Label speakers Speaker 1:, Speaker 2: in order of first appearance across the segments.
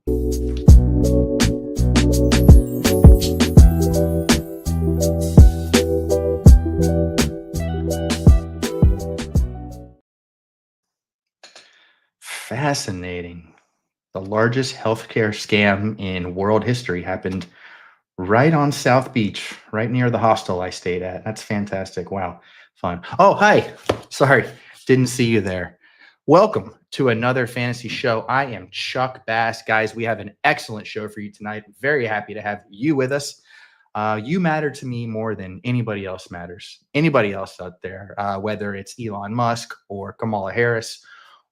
Speaker 1: Fascinating. The largest healthcare scam in world history happened right on South Beach, right near the hostel I stayed at. That's fantastic. Wow. Fun. Oh, hi. Sorry. Didn't see you there. Welcome to another fantasy show. I am Chuck Bass. Guys, we have an excellent show for you tonight. Very happy to have you with us. You matter to me more than anybody else matters. Anybody else out there, whether it's Elon Musk or Kamala Harris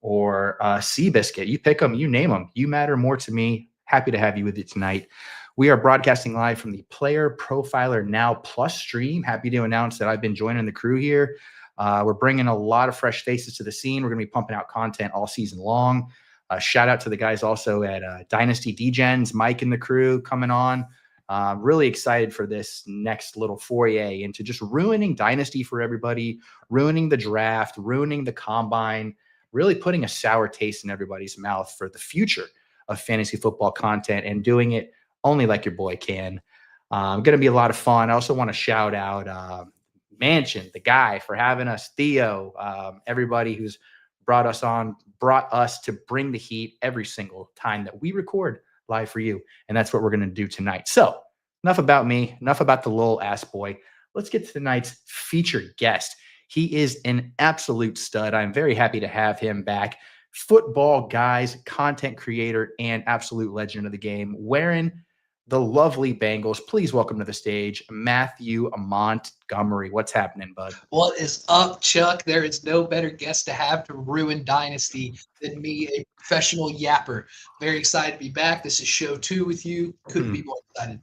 Speaker 1: or Seabiscuit, you pick them, you name them. You matter more to me. Happy to have you with you tonight. We are broadcasting live from the Player Profiler Now Plus stream. Happy to announce that I've been joining the crew here. We're bringing a lot of fresh faces to the scene. We're going to be pumping out content all season long. Shout out to the guys also at Dynasty Degens, Mike and the crew coming on. Really excited for this next little foray into just ruining Dynasty for everybody, ruining the draft, ruining the combine, really putting a sour taste in everybody's mouth for the future of fantasy football content and doing it only like your boy can. Going to be a lot of fun. I also want to shout out Mansion, the guy, for having us, Theo, everybody who's brought us to bring the heat every single time that we record live for you. And that's what we're going to do tonight. So enough about me, enough about the little ass boy. Let's get to tonight's featured guest. He is an absolute stud. I'm very happy to have him back. FootballGuys content creator and absolute legend of the game, wearing the lovely Bengals. Please welcome to the stage, Matthew Montgomery. What's happening, bud?
Speaker 2: What is up, Chuck? There is no better guest to have to ruin Dynasty than me, a professional yapper. Very excited to be back. This is show 2 with you. Couldn't be more excited.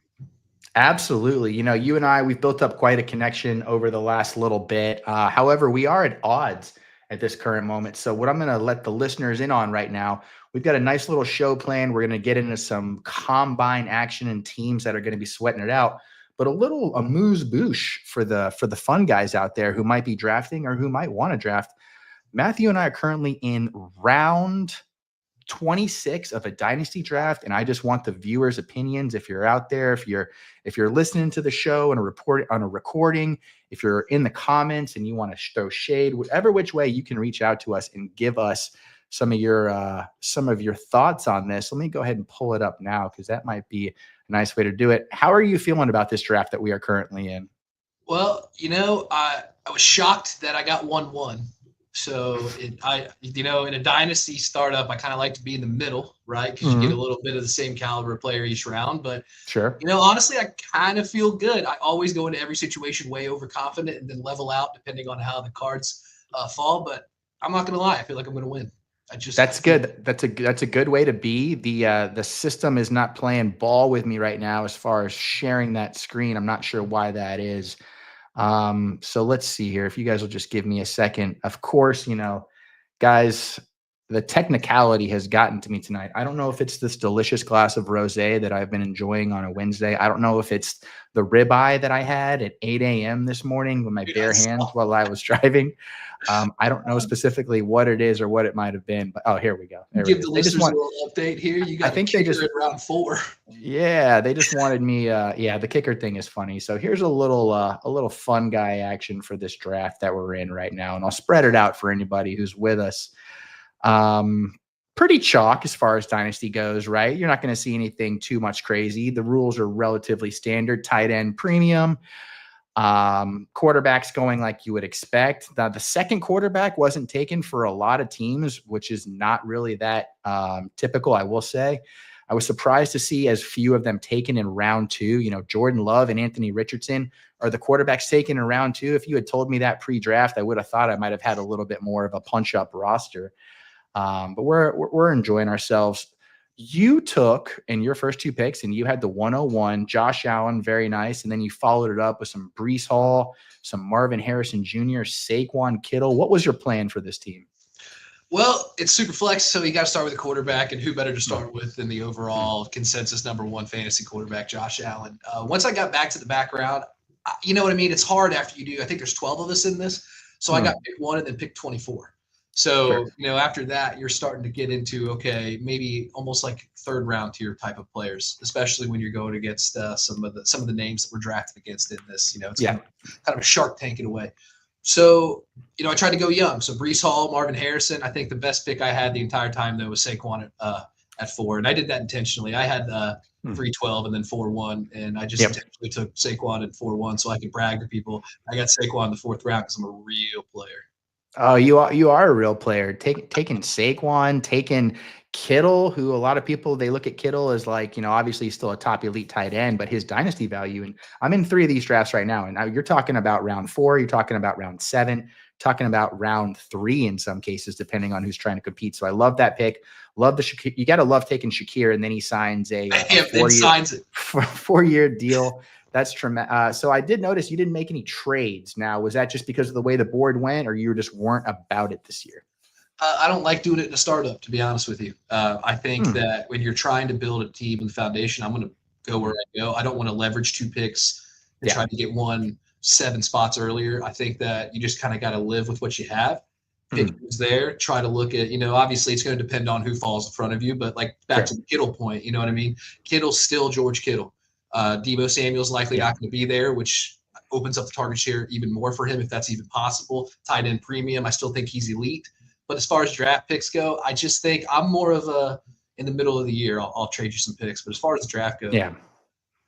Speaker 1: Absolutely. You know, you and I, we've built up quite a connection over the last little bit. However, we are at odds at this current moment. So what I'm going to let the listeners in on right now, we've got a nice little show planned. We're going to get into some combine action and teams that are going to be sweating it out. But a little amuse-bouche for the fun guys out there who might be drafting or who might want to draft. Matthew and I are currently in round 26 of a dynasty draft, and I just want the viewers' opinions. If you're out there, if you're listening to the show and on a recording, if you're in the comments and you want to throw shade, whatever which way, you can reach out to us and give us some of your thoughts on this. Let me go ahead and pull it up now because that might be a nice way to do it. How are you feeling about this draft that we are currently in?
Speaker 2: Well, I was shocked that I got 1-1. So in a dynasty startup, I kind of like to be in the middle, right? Because you get a little bit of the same caliber of player each round. But
Speaker 1: sure,
Speaker 2: honestly, I kind of feel good. I always go into every situation way overconfident and then level out depending on how the cards fall. But I'm not gonna lie, I feel like I'm gonna win.
Speaker 1: That's good. That's a good way to be. The system is not playing ball with me right now as far as sharing that screen. I'm not sure why that is. So let's see here. If you guys will just give me a second. Of course, guys, the technicality has gotten to me tonight. I don't know if it's this delicious glass of rosé that I've been enjoying on a Wednesday. I don't know if it's the ribeye that I had at 8 a.m. this morning with my bare hands while I was driving. I don't know specifically what it is or what it might have been, but here we go.
Speaker 2: Give the listeners a little update here. You got the kicker at round 4.
Speaker 1: Yeah, they just wanted me. The kicker thing is funny. So here's a little fun guy action for this draft that we're in right now, and I'll spread it out for anybody who's with us. Pretty chalk as far as dynasty goes, right? You're not going to see anything too much crazy. The rules are relatively standard. Tight end premium. Quarterbacks going like you would expect. Now, the second quarterback wasn't taken for a lot of teams, which is not really that typical, I will say. I was surprised to see as few of them taken in round 2. Jordan Love and Anthony Richardson are the quarterbacks taken in round 2. If you had told me that pre-draft, I would have thought I might have had a little bit more of a punch-up roster. But we're enjoying ourselves. You took in your first 2 picks, and you had the 101, Josh Allen, very nice. And then you followed it up with some Breece Hall, some Marvin Harrison Jr., Saquon Kittle. What was your plan for this team?
Speaker 2: Well, it's super flex, so you got to start with a quarterback, and who better to start with than the overall consensus #1 fantasy quarterback, Josh Allen. Once I got back to the background, you know what I mean? It's hard after you do. I think there's 12 of us in this, so I got pick 1 and then pick 24. So,
Speaker 1: Sure.
Speaker 2: after that, you're starting to get into, okay, maybe almost like third round tier type of players, especially when you're going against some of the names that we're drafted against in this. It's
Speaker 1: Yeah.
Speaker 2: kind of a shark tank in a way. So, I tried to go young. So Brees Hall, Marvin Harrison. I think the best pick I had the entire time though was Saquon at 4, and I did that intentionally. I had 3-12 and then 4-1, and I just intentionally took Saquon at 4-1 so I could brag to people I got Saquon in the 4th round because I'm a real player.
Speaker 1: Oh, you are a real player. Taking Saquon, taking Kittle, who a lot of people, they look at Kittle as like, obviously he's still a top elite tight end, but his dynasty value, and I'm in 3 of these drafts right now, and now you're talking about round 4, you're talking about round 7, talking about round 3 in some cases, depending on who's trying to compete. So I love that pick. Love you got to love taking Shakir, and then he signs a 4-year deal. That's tremendous. So I did notice you didn't make any trades. Now, was that just because of the way the board went, or you just weren't about it this year?
Speaker 2: I don't like doing it in a startup, to be honest with you. I think that when you're trying to build a team and foundation, I'm going to go where I go. I don't want to leverage 2 picks and try to get 7 spots earlier. I think that you just kind of got to live with what you have. Pick who's there. Try to look at, obviously it's going to depend on who falls in front of you, but like back to the Kittle point, you know what I mean? Kittle's still George Kittle. Debo Samuel's likely not going to be there, which opens up the target share even more for him if that's even possible. Tight end premium, I still think he's elite. But as far as draft picks go, I just think I'm more of a in the middle of the year. I'll trade you some picks. But as far as the draft goes,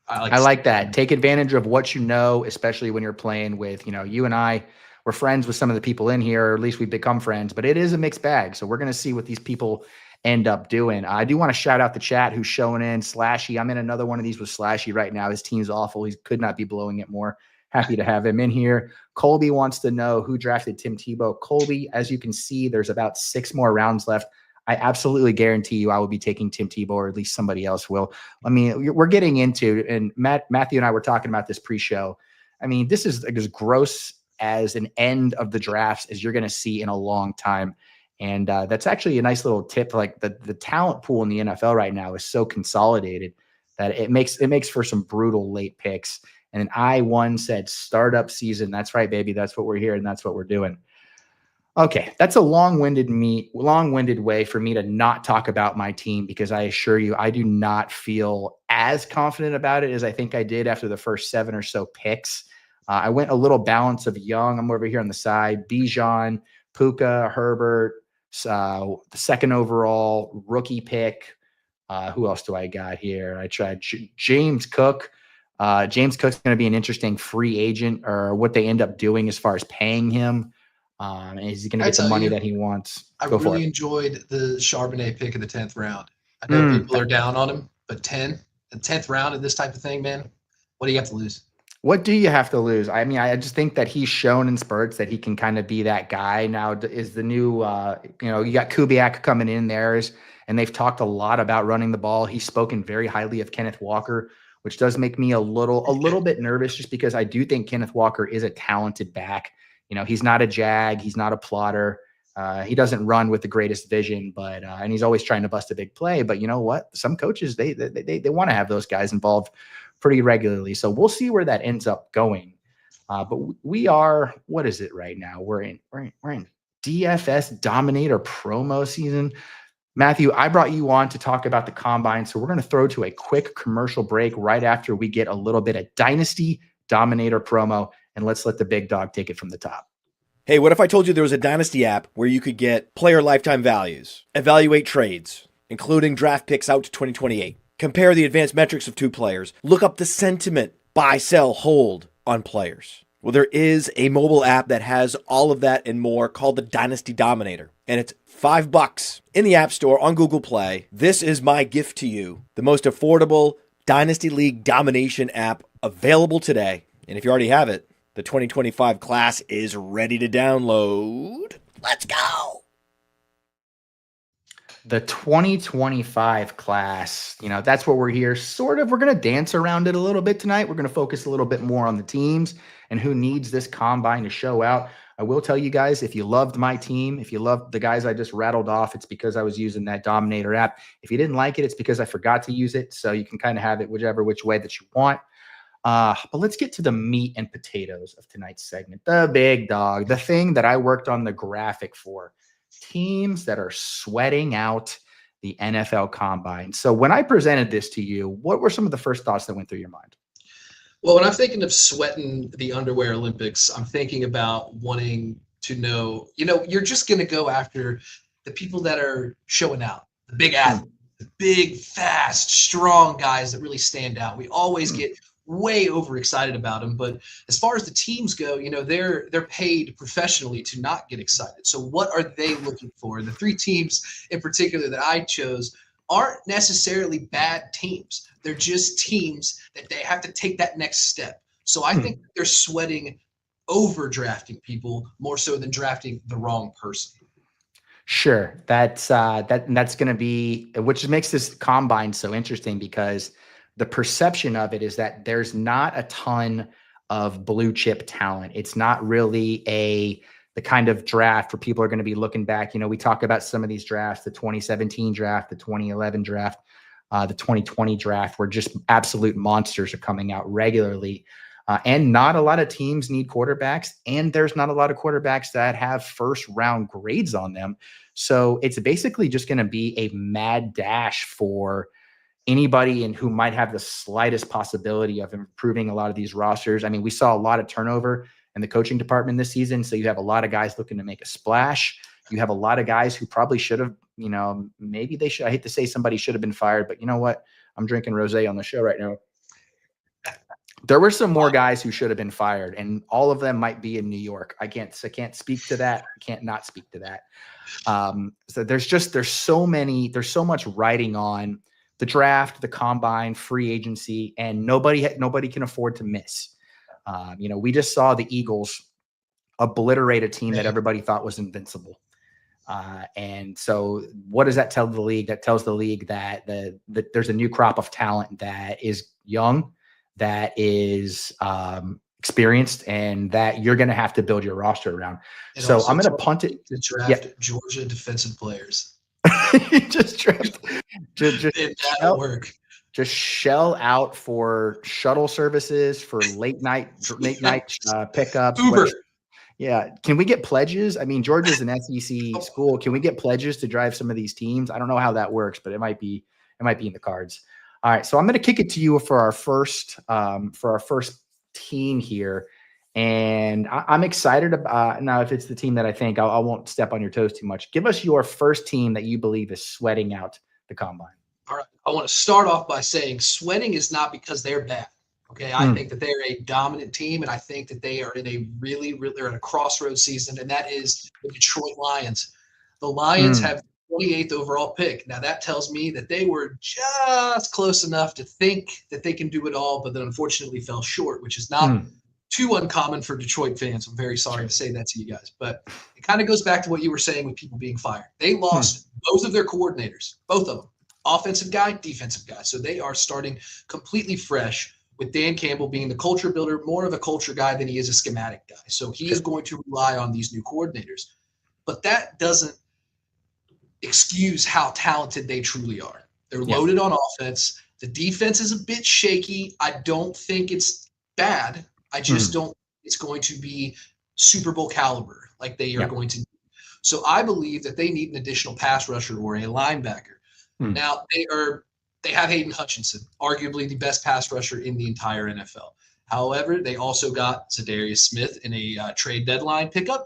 Speaker 1: I like that. Take advantage of what you know, especially when you're playing with, you and I, we're friends with some of the people in here, or at least we've become friends, but it is a mixed bag. So we're going to see what these people end up doing. I do want to shout out the chat who's showing in. Slashy, I'm in another one of these with Slashy right now. His team's awful. He could not be blowing it more. Happy to have him in here. Colby wants to know who drafted Tim Tebow. Colby, as you can see, there's about 6 more rounds left. I absolutely guarantee you I will be taking Tim Tebow, or at least somebody else will. I mean, we're getting into, and Matthew and I were talking about this pre-show. I mean, this is as gross as an end of the drafts as you're going to see in a long time. And that's actually a nice little tip. Like the talent pool in the NFL right now is so consolidated that it makes for some brutal late picks. And then I said startup season. That's right, baby. That's what we're here, and that's what we're doing. Okay, that's a long-winded way for me to not talk about my team, because I assure you, I do not feel as confident about it as I think I did after the first 7 or so picks. I went a little balance of young. I'm over here on the side. Bijan, Puka, Herbert, the 2nd overall rookie pick. Who else do I got here? I tried James Cook. James Cook's going to be an interesting free agent, or what they end up doing as far as paying him. Is he going to get the money that he wants?
Speaker 2: I really enjoyed the Charbonnet pick in the 10th round. I know people are down on him, but the 10th round of this type of thing, man, what do you have to lose?
Speaker 1: What do you have to lose? I mean, I just think that he's shown in spurts that he can kind of be that guy. Now is the new, you got Kubiak coming in there, and they've talked a lot about running the ball. He's spoken very highly of Kenneth Walker, which does make me a little bit nervous, just because I do think Kenneth Walker is a talented back. He's not a jag. He's not a plotter. He doesn't run with the greatest vision, but and he's always trying to bust a big play. But you know what? Some coaches, they want to have those guys involved pretty regularly. So we'll see where that ends up going. But we are, what is it right now? We're in DFS Dominator promo season. Matthew, I brought you on to talk about the combine, so we're going to throw to a quick commercial break right after we get a little bit of Dynasty Dominator promo, and let's let the big dog take it from the top.
Speaker 3: Hey, what if I told you there was a Dynasty app where you could get player lifetime values, evaluate trades, including draft picks out to 2028, compare the advanced metrics of 2 players, look up the sentiment, buy, sell, hold on players? Well, there is a mobile app that has all of that and more called the Dynasty Dominator, and it's $5 in the App Store on Google Play. This is my gift to you, the most affordable Dynasty League domination app available today. And if you already have it, the 2025 class is ready to download. Let's go.
Speaker 1: The 2025 class, that's what we're here. Sort of, we're going to dance around it a little bit tonight. We're going to focus a little bit more on the teams and who needs this combine to show out. I will tell you guys, if you loved my team, if you loved the guys I just rattled off, it's because I was using that Dominator app. If you didn't like it, it's because I forgot to use it. So you can kind of have it which way that you want. But let's get to the meat and potatoes of tonight's segment. The big dog, the thing that I worked on the graphic for. teams that are sweating out the NFL Combine. So when I presented this to you, what were some of the first thoughts that went through your mind?
Speaker 2: Well, when I'm thinking of sweating the underwear Olympics, I'm thinking about wanting to know, you're just going to go after the people that are showing out, the big athletes, the big, fast, strong guys that really stand out. We always get way overexcited about them. But as far as the teams go, they're paid professionally to not get excited. So what are they looking for? The three teams in particular that I chose aren't necessarily bad teams. They're just teams that they have to take that next step. So I think they're sweating over drafting people more so than drafting the wrong person.
Speaker 1: Sure. That's going to be, which makes this combine so interesting, because the perception of it is that there's not a ton of blue chip talent. It's not really the kind of draft where people are going to be looking back. We talk about some of these drafts, the 2017 draft, the 2011 draft, the 2020 draft, where just absolute monsters are coming out regularly. And not a lot of teams need quarterbacks, and there's not a lot of quarterbacks that have first round grades on them. So it's basically just going to be a mad dash for anybody who might have the slightest possibility of improving a lot of these rosters. I mean, we saw a lot of turnover in the coaching department this season. So you have a lot of guys looking to make a splash. You have a lot of guys who probably should have, maybe they should. I hate to say somebody should have been fired, but you know what? I'm drinking rosé on the show right now. There were some more guys who should have been fired, and all of them might be in New York. I can't speak to that. I can't not speak to that. So there's so much riding on the draft, the combine, free agency, and nobody can afford to miss. We just saw the Eagles obliterate a team that everybody thought was invincible. And so what does that tell the league? That tells the league that there's a new crop of talent that is young, that is experienced, and that you're going to have to build your roster around. And so I'm going to punt it
Speaker 2: to draft Georgia defensive players.
Speaker 1: just
Speaker 2: that'll work.
Speaker 1: Just shell out for shuttle services, for late night pickups.
Speaker 2: Uber.
Speaker 1: Yeah. Can we get pledges? I mean, Georgia's an SEC school. Can we get pledges to drive some of these teams? I don't know how that works, but it might be in the cards. All right. So I'm going to kick it to you for our first team here. And I'm excited about now. If it's the team that I think, I won't step on your toes too much. Give us your first team that you believe is sweating out the combine.
Speaker 2: All right. I want to start off by saying sweating is not because they're bad. Okay. I think that they're a dominant team, and I think that they are in a they're in a crossroads season, and that is the Detroit Lions. The Lions have the 28th overall pick. Now that tells me that they were just close enough to think that they can do it all, but then unfortunately fell short, which is not too uncommon for Detroit fans. I'm very sorry to say that to you guys, but it kind of goes back to what you were saying with people being fired. They lost both of their coordinators, both of them, offensive guy, defensive guy. So they are starting completely fresh, with Dan Campbell being the culture builder, more of a culture guy than he is a schematic guy. So he is going to rely on these new coordinators. But that doesn't excuse how talented they truly are. They're loaded on offense. The defense is a bit shaky. I don't think it's bad. I just don't think it's going to be Super Bowl caliber like they are going to. So I believe that they need an additional pass rusher or a linebacker. Now they have Hayden Hutchinson, arguably the best pass rusher in the entire NFL. However, they also got Zadarius Smith in a trade deadline pickup.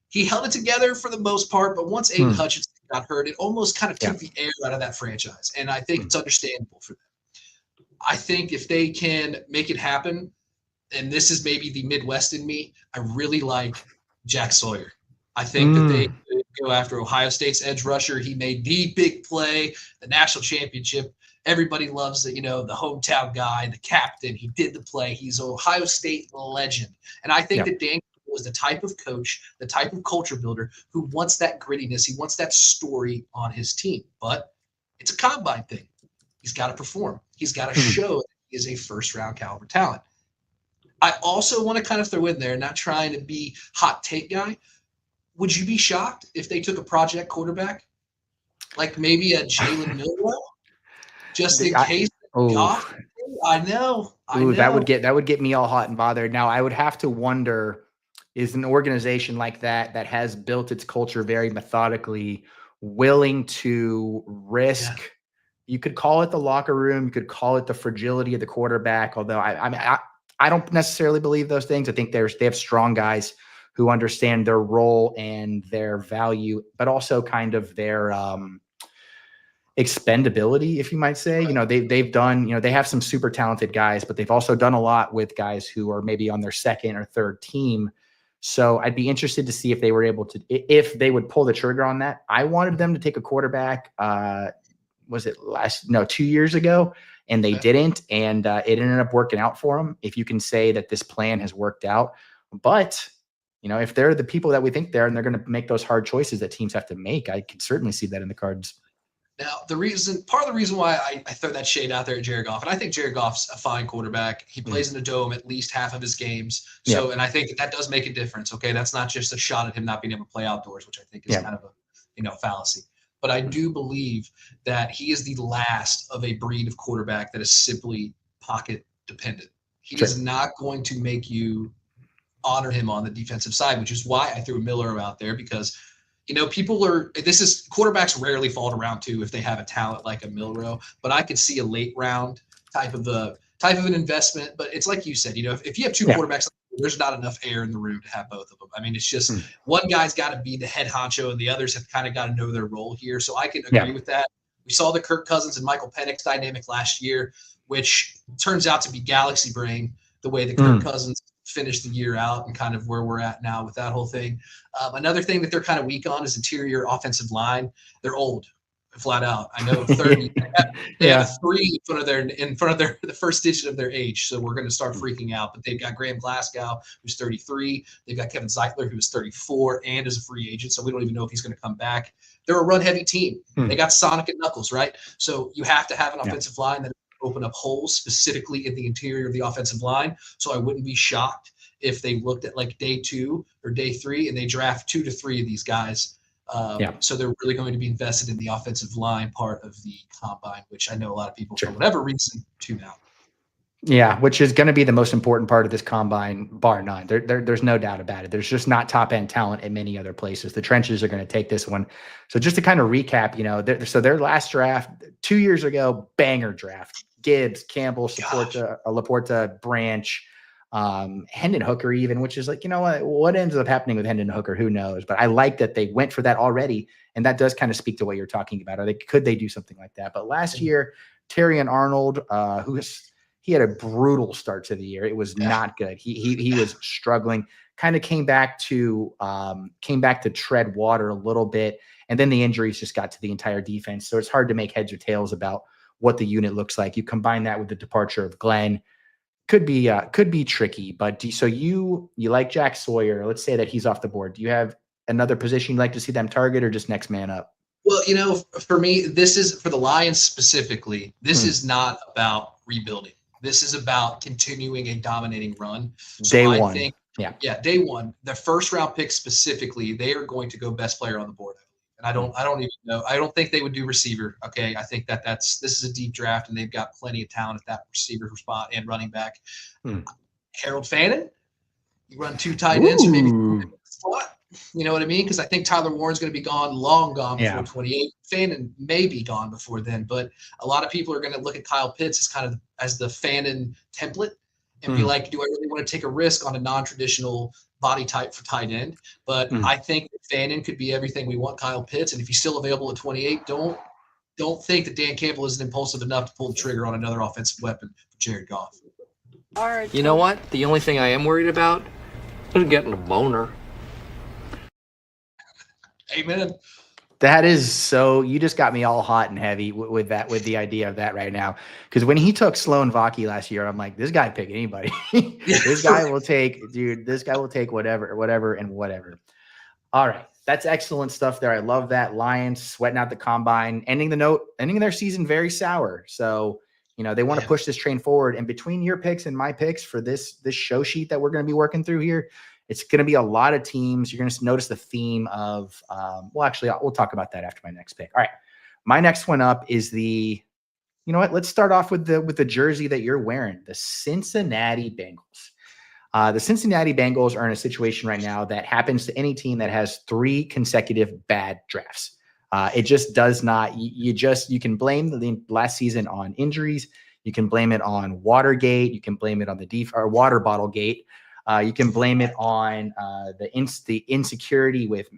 Speaker 2: He held it together for the most part, but once Hayden Hutchinson got hurt, it almost kind of took the air out of that franchise, and I think it's understandable for them. I think if they can make it happen, and this is maybe the Midwest in me, I really like Jack Sawyer. I think that they go after Ohio State's edge rusher. He made the big play, the national championship. Everybody loves it, the hometown guy, the captain. He did the play. He's an Ohio State legend. And I think that Dan was the type of coach, the type of culture builder who wants that grittiness. He wants that story on his team. But it's a combine thing. He's got to perform. He's got to show that he is a first-round caliber talent. I also want to kind of throw in there, not trying to be hot take guy, would you be shocked if they took a project quarterback? Like maybe a Jalen Milroe? Just in case. I know.
Speaker 1: That would get me all hot and bothered. Now I would have to wonder is an organization like that has built its culture very methodically, willing to risk. Yeah. You could call it the locker room. You could call it the fragility of the quarterback. Although I don't necessarily believe those things. I think they have strong guys who understand their role and their value, but also kind of their expendability, if you might say. You know, they've done, you know, they have some super talented guys, but they've also done a lot with guys who are maybe on their second or third team. So I'd be interested to see if they were able to, if they would pull the trigger on that. I wanted them to take a quarterback. Was it 2 years ago? And they didn't. And it ended up working out for them. If you can say that this plan has worked out, but you know, if they're the people that we think they're, and they're going to make those hard choices that teams have to make, I could certainly see that in the cards.
Speaker 2: Now, part of the reason why I throw that shade out there at Jared Goff, and I think Jared Goff's a fine quarterback. He plays in the dome at least half of his games. So, and I think that does make a difference. Okay. That's not just a shot at him not being able to play outdoors, which I think is kind of a, fallacy. But I do believe that he is the last of a breed of quarterback that is simply pocket dependent. He is not going to make you honor him on the defensive side, which is why I threw Miller out there, because you know, quarterbacks rarely fall to round 2 if they have a talent like a Milroe, but I could see a late round type of an investment. But it's like you said, you know, if you have 2 quarterbacks, there's not enough air in the room to have both of them. I mean, it's just one guy's got to be the head honcho and the others have kind of got to know their role here. So I can agree with that. We saw the Kirk Cousins and Michael Penix dynamic last year, which turns out to be galaxy brain, the way that Kirk Cousins finished the year out and kind of where we're at now with that whole thing. Another thing that they're kind of weak on is interior offensive line. They're old, flat out. I know 30. They have a 3 in front of the first digit of their age. So we're going to start freaking out. But they've got Graham Glasgow, who's 33. They've got Kevin Zeitler, who's 34 and is a free agent. So we don't even know if he's going to come back. They're a run-heavy team. They got Sonic and Knuckles, right? So you have to have an offensive line that open up holes specifically in the interior of the offensive line. So I wouldn't be shocked if they looked at like day 2 or day 3 and they draft 2 to 3 of these guys. So they're really going to be invested in the offensive line part of the combine, which I know a lot of people for whatever reason tune out.
Speaker 1: Yeah, which is going to be the most important part of this combine, bar none. There's no doubt about it. There's just not top end talent in many other places. The trenches are going to take this one. So just to kind of recap, you know, their last draft 2 years ago, banger draft. Gibbs, Campbell, Laporta, Branch, Hendon Hooker even, which is like, you know what ends up happening with Hendon Hooker, who knows? But I like that they went for that already, and that does kind of speak to what you're talking about. Could they do something like that? But last year, Terry and Arnold, he had a brutal start to the year. It was not good. He was struggling. Kind of came back to tread water a little bit, and then the injuries just got to the entire defense. So it's hard to make heads or tails about what the unit looks like. You combine that with the departure of Glenn, could be tricky. But so you like Jack Sawyer. Let's say that he's off the board. Do you have another position you'd like to see them target, or just next man up?
Speaker 2: Well, you know, for me, this is for the Lions specifically. This is not about rebuilding. This is about continuing a dominating run. So
Speaker 1: day one.
Speaker 2: Day one. The first round pick specifically, they are going to go best player on the board. And I don't even know. I don't think they would do receiver. Okay. I think this is a deep draft and they've got plenty of talent at that receiver spot and running back. Harold Fannin, you run 2 tight ends or maybe slot. You know what I mean? Because I think Tyler Warren's going to be long gone before 28. Fannin may be gone before then, but a lot of people are going to look at Kyle Pitts as kind of as the Fannin template and be like, do I really want to take a risk on a non-traditional body type for tight end? But I think that Fannin could be everything we want Kyle Pitts. And if he's still available at 28, don't think that Dan Campbell isn't impulsive enough to pull the trigger on another offensive weapon for Jared Goff.
Speaker 4: You know what? The only thing I am worried about is getting a boner.
Speaker 2: Amen.
Speaker 1: That is so. You just got me all hot and heavy with the idea of that right now. Because when he took Sloan Vaki last year, I'm like, this guy pick anybody. This guy will take whatever. All right, that's excellent stuff there. I love that. Lions sweating out the combine, ending their season very sour. So you know they want to push this train forward. And between your picks and my picks for this show sheet that we're going to be working through here, it's going to be a lot of teams. You're going to notice the theme of, we'll talk about that after my next pick. All right. My next one up is you know what? Let's start off with the jersey that you're wearing, the Cincinnati Bengals. The Cincinnati Bengals are in a situation right now that happens to any team that has 3 consecutive bad drafts. It just does not. You can blame the last season on injuries. You can blame it on Watergate. You can blame it on or water bottle gate. You can blame it on the insecurity with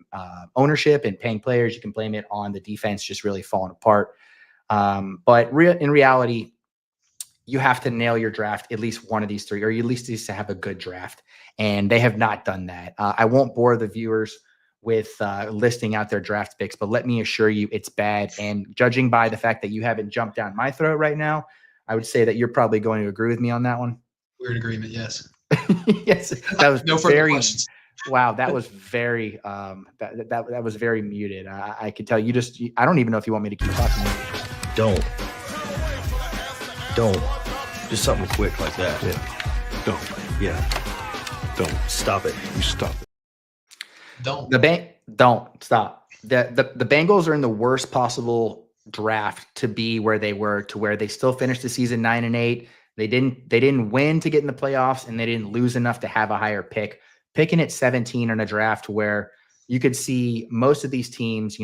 Speaker 1: ownership and paying players. You can blame it on the defense just really falling apart. But in reality, you have to nail your draft, at least one of these 3, or you at least needs to have a good draft. And they have not done that. I won't bore the viewers with listing out their draft picks, but let me assure you it's bad. And judging by the fact that you haven't jumped down my throat right now, I would say that you're probably going to agree with me on that one.
Speaker 2: We're in agreement. Yes.
Speaker 1: Yes. That was
Speaker 2: no further questions.
Speaker 1: Wow. That was very, that was very muted. I could tell I don't even know if you want me to keep talking.
Speaker 5: Don't. Just something quick like that.
Speaker 6: Yeah. Don't.
Speaker 5: Yeah. Don't. Stop it.
Speaker 6: You stop it.
Speaker 2: Don't.
Speaker 1: Don't stop. The Bengals are in the worst possible draft to be where they were, to where they still finished the season 9-8. They didn't win to get in the playoffs, and they didn't lose enough to have a higher pick. Picking at 17 in a draft where you could see most of these teams,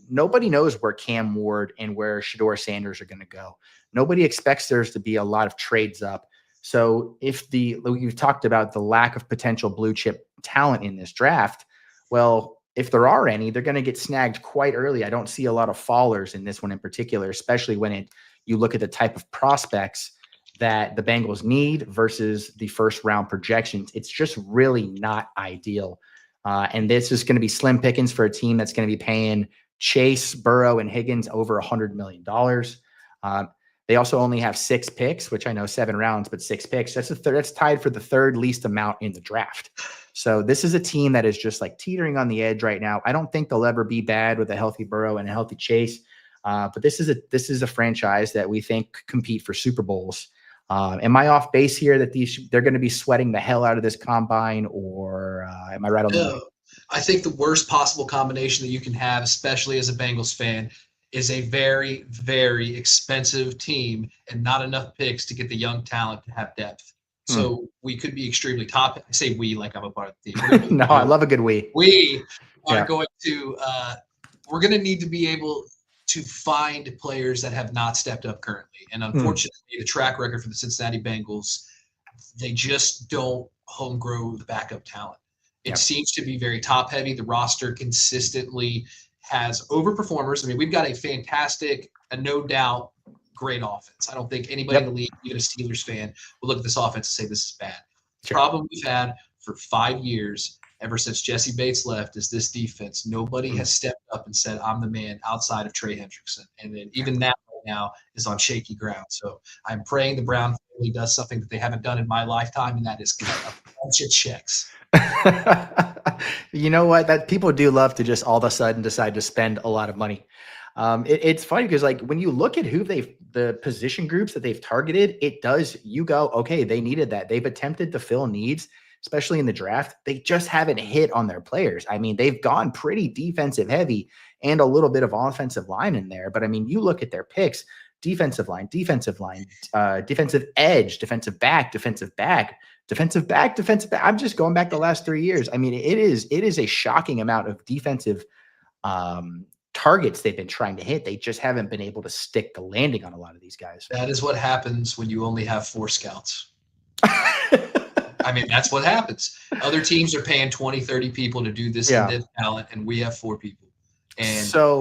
Speaker 1: nobody knows where Cam Ward and where Shedeur Sanders are going to go. Nobody expects there's to be a lot of trades up. So you've talked about the lack of potential blue chip talent in this draft. Well, if there are any, they're going to get snagged quite early. I don't see a lot of fallers in this one in particular, especially when you look at the type of prospects that the Bengals need versus the first round projections. It's just really not ideal. And this is going to be slim pickings for a team that's going to be paying Chase, Burrow, and Higgins over $100 million. They also only have 6 picks, which I know 7 rounds, but 6 picks. That's tied for the 3rd least amount in the draft. So this is a team that is just like teetering on the edge right now. I don't think they'll ever be bad with a healthy Burrow and a healthy Chase. But this is a franchise that we think could compete for Super Bowls. Am I off base here that they're going to be sweating the hell out of this combine, or am I right on the way?
Speaker 2: I think the worst possible combination that you can have, especially as a Bengals fan, is a very, very expensive team and not enough picks to get the young talent to have depth. So we could be extremely top. I say we like I'm a part of the team.
Speaker 1: No, I love a good we.
Speaker 2: We are going to we're going to need to be able to find players that have not stepped up currently. And unfortunately, the track record for the Cincinnati Bengals, they just don't home grow the backup talent. It seems to be very top heavy. The roster consistently has overperformers. I mean, we've got a fantastic, no doubt, great offense. I don't think anybody in the league, even a Steelers fan, will look at this offense and say this is bad. The problem we've had for 5 years, ever since Jesse Bates left, is this defense. Nobody has stepped up and said, I'm the man outside of Trey Hendrickson. And then even that right now is on shaky ground. So I'm praying the Brown family does something that they haven't done in my lifetime, and that is cut a bunch of checks.
Speaker 1: You know what? That people do love to just all of a sudden decide to spend a lot of money. It's funny because like when you look at the position groups that they've targeted, you go, okay, they needed that. They've attempted to fill needs, especially in the draft. They just haven't hit on their players. I mean, they've gone pretty defensive heavy and a little bit of offensive line in there. But I mean, you look at their picks, defensive line, defensive edge, defensive back. I'm just going back the last 3 years. I mean, it is a shocking amount of defensive targets they've been trying to hit. They just haven't been able to stick the landing on a lot of these guys.
Speaker 2: That is what happens when you only have 4 scouts. I mean, that's what happens. Other teams are paying 20, 30 people to do this and this talent, and we have 4 people. And
Speaker 1: so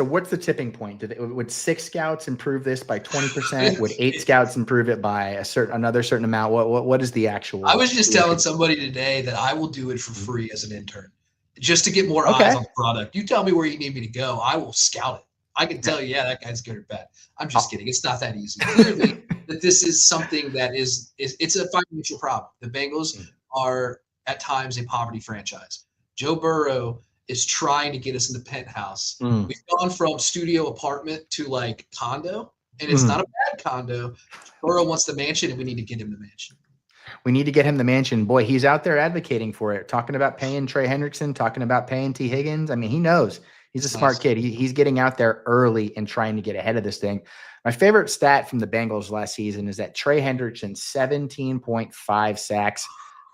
Speaker 1: what's the tipping point? Would 6 scouts improve this by 20%? Would 8 scouts improve it by another certain amount? What is the actual?
Speaker 2: I was just telling somebody today that I will do it for free as an intern, just to get more eyes on the product. You tell me where you need me to go, I will scout it. I can tell you, that guy's good or bad. I'm just kidding. It's not that easy. Clearly, that this is something that it's a financial problem. The Bengals are at times a poverty franchise. Joe Burrow is trying to get us in the penthouse. We've gone from studio apartment to like condo, and it's not a bad condo. Burrow wants the mansion, and we need to get him the mansion.
Speaker 1: We need to get him the mansion. Boy, he's out there advocating for it, talking about paying Trey Hendrickson, talking about paying T. Higgins. I mean, he knows He's a
Speaker 2: Nice.
Speaker 1: smart kid. He's getting out there early and trying to get ahead of this thing. My favorite stat from the Bengals last season is that Trey Hendrickson, 17.5 sacks.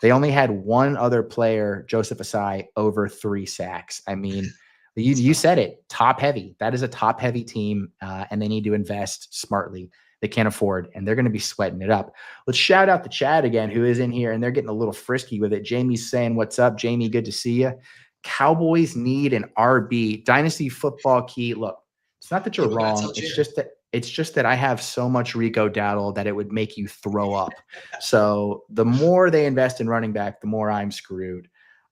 Speaker 1: They only had one other player, Joseph Asai, over 3 sacks. I mean, you said it, top heavy. That is a top heavy team, and they need to invest smartly. They can't afford, and they're going to be sweating it up. Let's shout out the chat again, who is in here, and they're getting a little frisky with it. Jamie's saying, "What's up, Jamie? Good to see you." Cowboys need an RB. Dynasty football key. Look, it's not that you're wrong. It's just that I have so much Rico Dowdle that it would make you throw up. So the more they invest in running back, the more I'm screwed.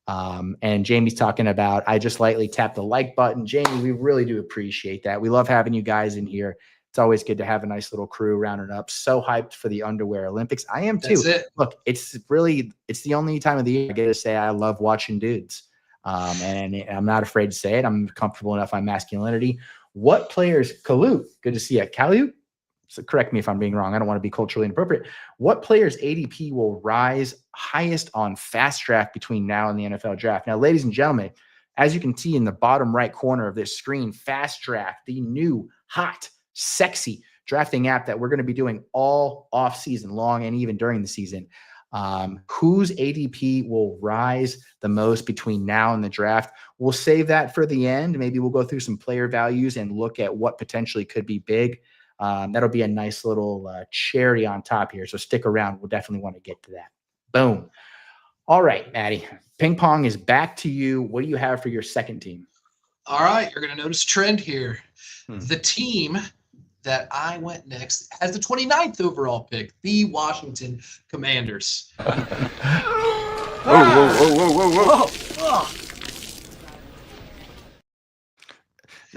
Speaker 1: And Jamie's talking about, I just lightly tapped the like button. Jamie, we really do appreciate that. We love having you guys in here. It's always good to have a nice little crew rounding up. So hyped for the Underwear Olympics. I am too. Look, it's the only time of the year I get to say I love watching dudes. And I'm not afraid to say it. I'm comfortable enough on masculinity. What players, Kalut, good to see you. Kalut, so correct me if I'm being wrong. I don't want to be culturally inappropriate. What players ADP will rise highest on Fast Draft between now and the NFL draft? Now, ladies and gentlemen, as you can see in the bottom right corner of this screen, Fast Draft, the new, hot, sexy drafting app that we're going to be doing all off season long and even during the season. Whose ADP will rise the most between now and the draft? We'll save that for the end. Maybe we'll go through some player values and look at what potentially could be big. That'll be a nice little cherry on top here. So stick around. We'll definitely want to get to that. Boom. All right, Matty. Ping pong is back to you. What do you have for your second team?
Speaker 2: All right. You're going to notice a trend here. The team that I went next has the 29th overall pick, the Washington Commanders.
Speaker 3: Whoa.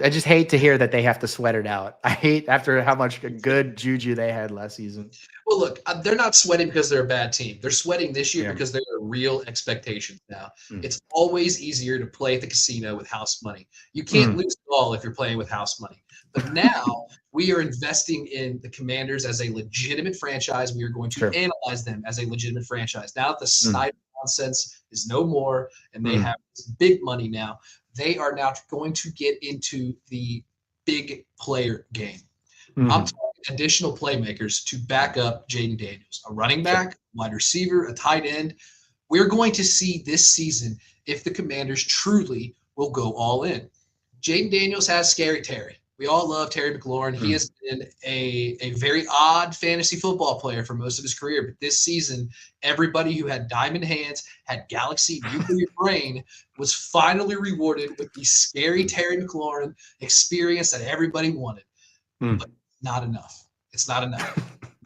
Speaker 1: I just hate to hear that they have to sweat it out. I hate after how much good juju they had last season.
Speaker 2: Well, look, they're not sweating because they're a bad team. They're sweating this year because there are real expectations now. It's always easier to play at the casino with house money. You can't lose at all if you're playing with house money. But now we are investing in the Commanders as a legitimate franchise. We are going to analyze them as a legitimate franchise. Now that the Snyder nonsense is no more and they have this big money now, they are now going to get into the big player game. I'm talking additional playmakers to back up Jaden Daniels, a running back, wide receiver, a tight end. We're going to see this season if the Commanders truly will go all in. Jaden Daniels has Scary Terry. We all love Terry McLaurin. He has been a very odd fantasy football player for most of his career. But this season, everybody who had diamond hands, had galaxy nuclear brain, was finally rewarded with the Scary Terry McLaurin experience that everybody wanted. But not enough. It's not enough.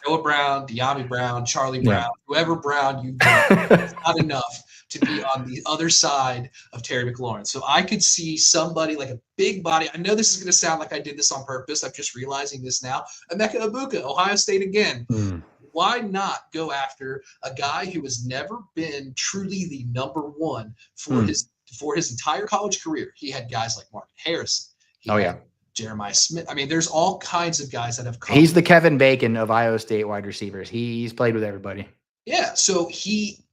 Speaker 2: Noah Brown, De'Ami Brown, Charlie Brown, whoever Brown you want, it's not enough to be on the other side of Terry McLaurin. So I could see somebody like a big body. I know this is going to sound like I did this on purpose. I'm just realizing this now. Emeka Egbuka, Ohio State again. Why not go after a guy who has never been truly the number one for his entire college career? He had guys like Marvin Harrison. Jeremiah Smith. I mean, there's all kinds of guys that have come.
Speaker 1: He's the Kevin Bacon of Iowa State wide receivers. He's played with everybody.
Speaker 2: Yeah, so he,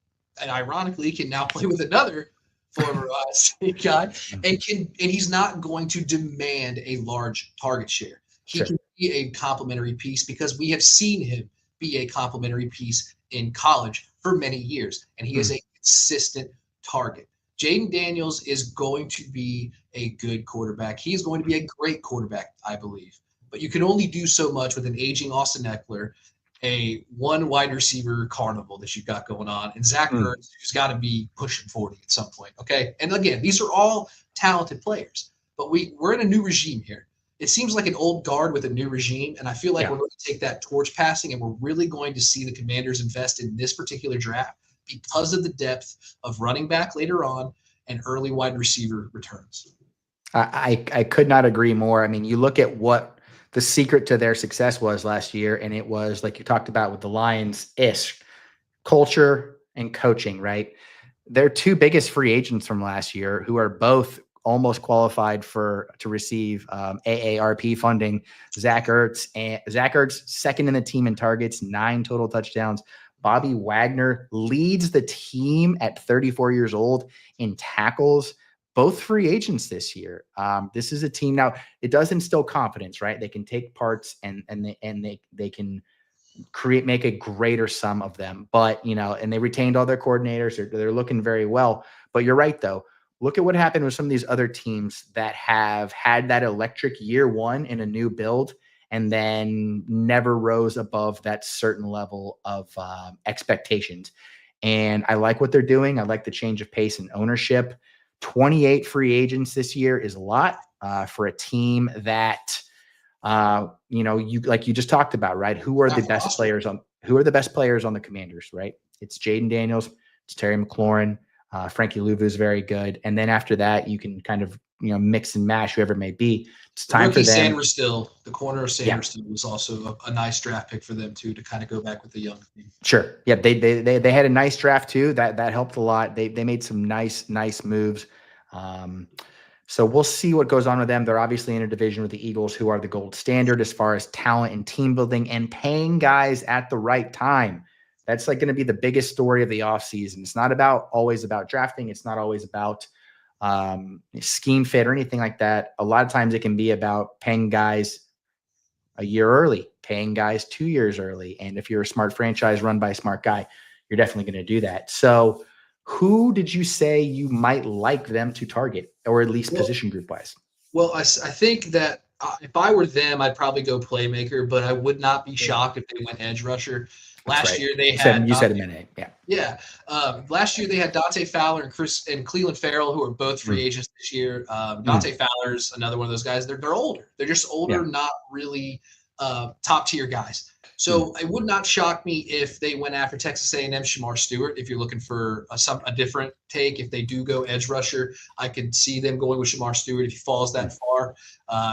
Speaker 2: and ironically, can now play with another former Iowa State guy, and he's not going to demand a large target share. He can be a complimentary piece because we have seen him be a complimentary piece in college for many years, and he is a consistent target. Jaden Daniels is going to be a good quarterback. He's going to be a great quarterback, I believe. But you can only do so much with an aging Austin Eckler, a one wide receiver carnival that you've got going on, and Zach Ertz, who's got to be pushing 40 at some point. Okay. And again, these are all talented players, but we're in a new regime here. It seems like an old guard with a new regime. And I feel like we're going to take that torch passing, and we're really going to see the Commanders invest in this particular draft because of the depth of running back later on and early wide receiver returns.
Speaker 1: I could not agree more. I mean, you look at what the secret to their success was last year, and it was, like you talked about with the Lions-ish, culture and coaching, right? Their two biggest free agents from last year, who are both almost qualified to receive AARP funding, Zach Ertz, second in the team in targets, 9 total touchdowns. Bobby Wagner leads the team at 34 years old in tackles. both free agents this year. This is a team now. It does instill confidence, right? They can take parts and they can make a greater sum of them. But and they retained all their coordinators. They're looking very well. But you're right, though. Look at what happened with some of these other teams that have had that electric year one in a new build and then never rose above that certain level of expectations. And I like what they're doing. I like the change of pace and ownership. 28 free agents this year is a lot for a team that, you just talked about, right? Who are the best players on the Commanders, right? It's Jaden Daniels, it's Terry McLaurin, Frankie Louvu is very good. And then after that, you can kind of, mix and mash whoever it may be. It's time for them.
Speaker 2: The corner of Sanderstill was also a nice draft pick for them too, to kind of go back with the young team.
Speaker 1: Sure. Yeah. They had a nice draft too. That helped a lot. They made some nice moves. So we'll see what goes on with them. They're obviously in a division with the Eagles, who are the gold standard as far as talent and team building and paying guys at the right time. That's like going to be the biggest story of the offseason. It's not always about drafting. It's not always about scheme fit or anything like that. A lot of times it can be about paying guys a year early, paying guys 2 years early. And if you're a smart franchise run by a smart guy, you're definitely going to do that. So who did you say you might like them to target, or at least position group wise?
Speaker 2: Well, I think that if I were them, I'd probably go playmaker, but I would not be shocked if they went edge rusher. Last year they had
Speaker 1: you said a minute.
Speaker 2: Yeah. Last year they had Dante Fowler and Cleveland Farrell, who are both free agents this year. Dante Fowler's another one of those guys. They're older. They're just older, not really top tier guys. So it would not shock me if they went after Texas A&M Shamar Stewart. If you're looking for a different take, if they do go edge rusher, I could see them going with Shamar Stewart if he falls that far.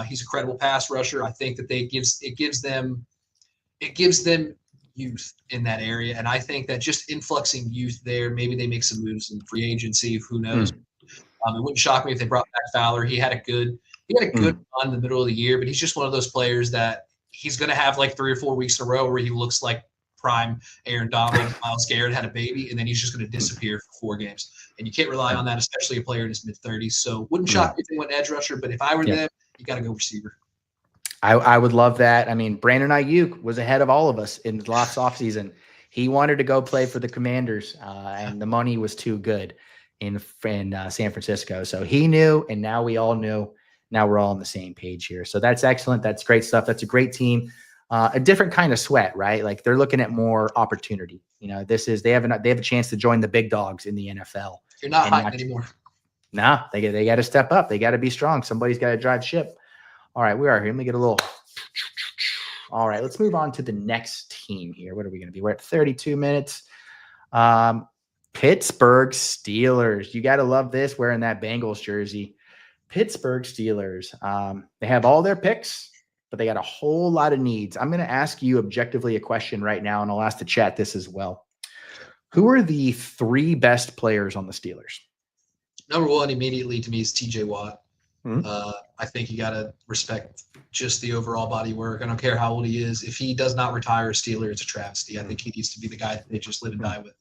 Speaker 2: He's a credible pass rusher. I think that it gives them youth in that area, and I think that just influxing youth there, maybe they make some moves in free agency. Who knows? It wouldn't shock me if they brought back Fowler. He had a good run in the middle of the year, but he's just one of those players that he's going to have like 3 or 4 weeks in a row where he looks like prime Aaron Donald. Myles Garrett had a baby, and then he's just going to disappear for 4 games. And you can't rely on that, especially a player in his mid-30s. So wouldn't shock me if they went edge rusher, but if I were them, you got to go receiver.
Speaker 1: I would love that. I mean, Brandon Ayuk was ahead of all of us in the last offseason. He wanted to go play for the Commanders, and the money was too good in San Francisco. So he knew, and now we all knew. Now we're all on the same page here. So that's excellent. That's great stuff. That's a great team. A different kind of sweat, right? Like they're looking at more opportunity. They have a chance to join the big dogs in the NFL.
Speaker 2: You're not hiding anymore.
Speaker 1: No, they got to step up. They got to be strong. Somebody's got to drive ship. All right, we are here. Let me get a little. All right, let's move on to the next team here. What are we going to be? We're at 32 minutes. Pittsburgh Steelers. You got to love this, wearing that Bengals jersey. Pittsburgh Steelers. They have all their picks, but they got a whole lot of needs. I'm going to ask you objectively a question right now, and I'll ask the chat this as well. Who are the 3 best players on the Steelers?
Speaker 2: Number one, immediately to me, is TJ Watt. I think you got to respect just the overall body work. I don't care how old he is. If he does not retire a Steeler, it's a travesty. I think he needs to be the guy that they just live and die with.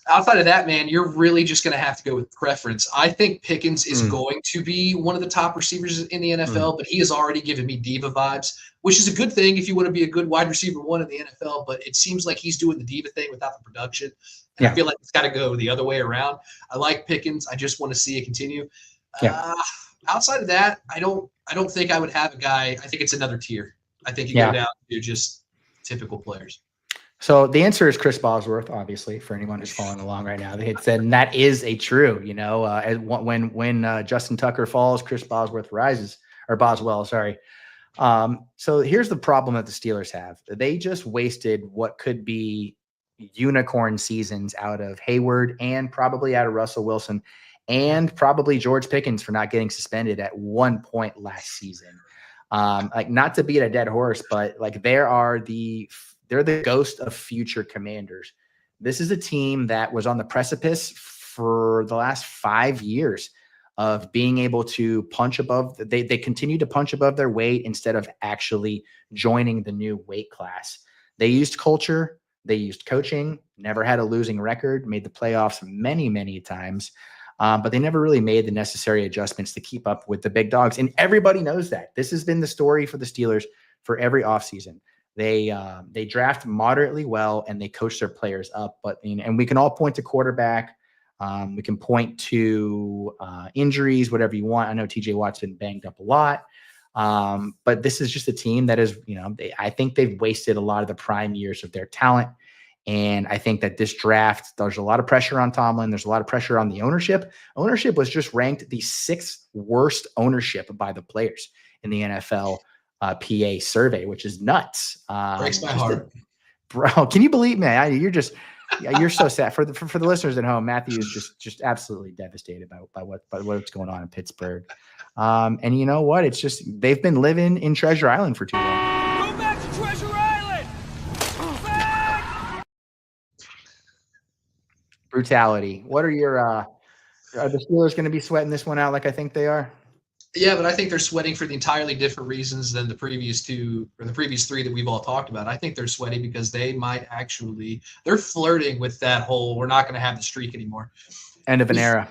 Speaker 2: Outside of that, man, you're really just going to have to go with preference. I think Pickens is going to be one of the top receivers in the NFL, but he has already given me diva vibes, which is a good thing if you want to be a good wide receiver one in the NFL, but it seems like he's doing the diva thing without the production. And I feel like it's got to go the other way around. I like Pickens. I just want to see it continue. Outside of that, I don't think I would have a guy. I think it's another tier. I think you go down to just typical players.
Speaker 1: So the answer is Chris Bosworth, obviously, for anyone who's following along right now. They had said, and that is a true, when Justin Tucker falls, Chris Bosworth rises, or Boswell, sorry. So here's the problem that the Steelers have. They just wasted what could be unicorn seasons out of Hayward and probably out of Russell Wilson and probably George Pickens for not getting suspended at one point last season. Not to beat a dead horse, but they're the ghost of future Commanders. This is a team that was on the precipice for the last 5 years of being able to punch above. They continue to punch above their weight instead of actually joining the new weight class. They used culture. They used coaching, never had a losing record, made the playoffs many, many times. but they never really made the necessary adjustments to keep up with the big dogs. And everybody knows that. This has been the story for the Steelers for every offseason. They draft moderately well and they coach their players up. And we can all point to quarterback. We can point to injuries, whatever you want. I know TJ Watt's been banged up a lot. But this is just a team that is, I think they've wasted a lot of the prime years of their talent. And I think that this draft, there's a lot of pressure on Tomlin. There's a lot of pressure on the ownership. Ownership was just ranked the 6th worst ownership by the players in the NFL PA survey, which is nuts.
Speaker 2: Breaks my heart.
Speaker 1: Bro, can you believe me? You're so sad for the listeners at home. Matthew is just absolutely devastated by what's going on in Pittsburgh. And you know what? It's just they've been living in Treasure Island for too long.
Speaker 6: Go back to Treasure Island.
Speaker 1: Brutality. What are your are the Steelers going to be sweating this one out like I think they are?
Speaker 2: Yeah, but I think they're sweating for the entirely different reasons than the previous 2 or the previous 3 that we've all talked about. I think they're sweating because they're flirting with that whole, we're not going to have the streak anymore.
Speaker 1: End of an era.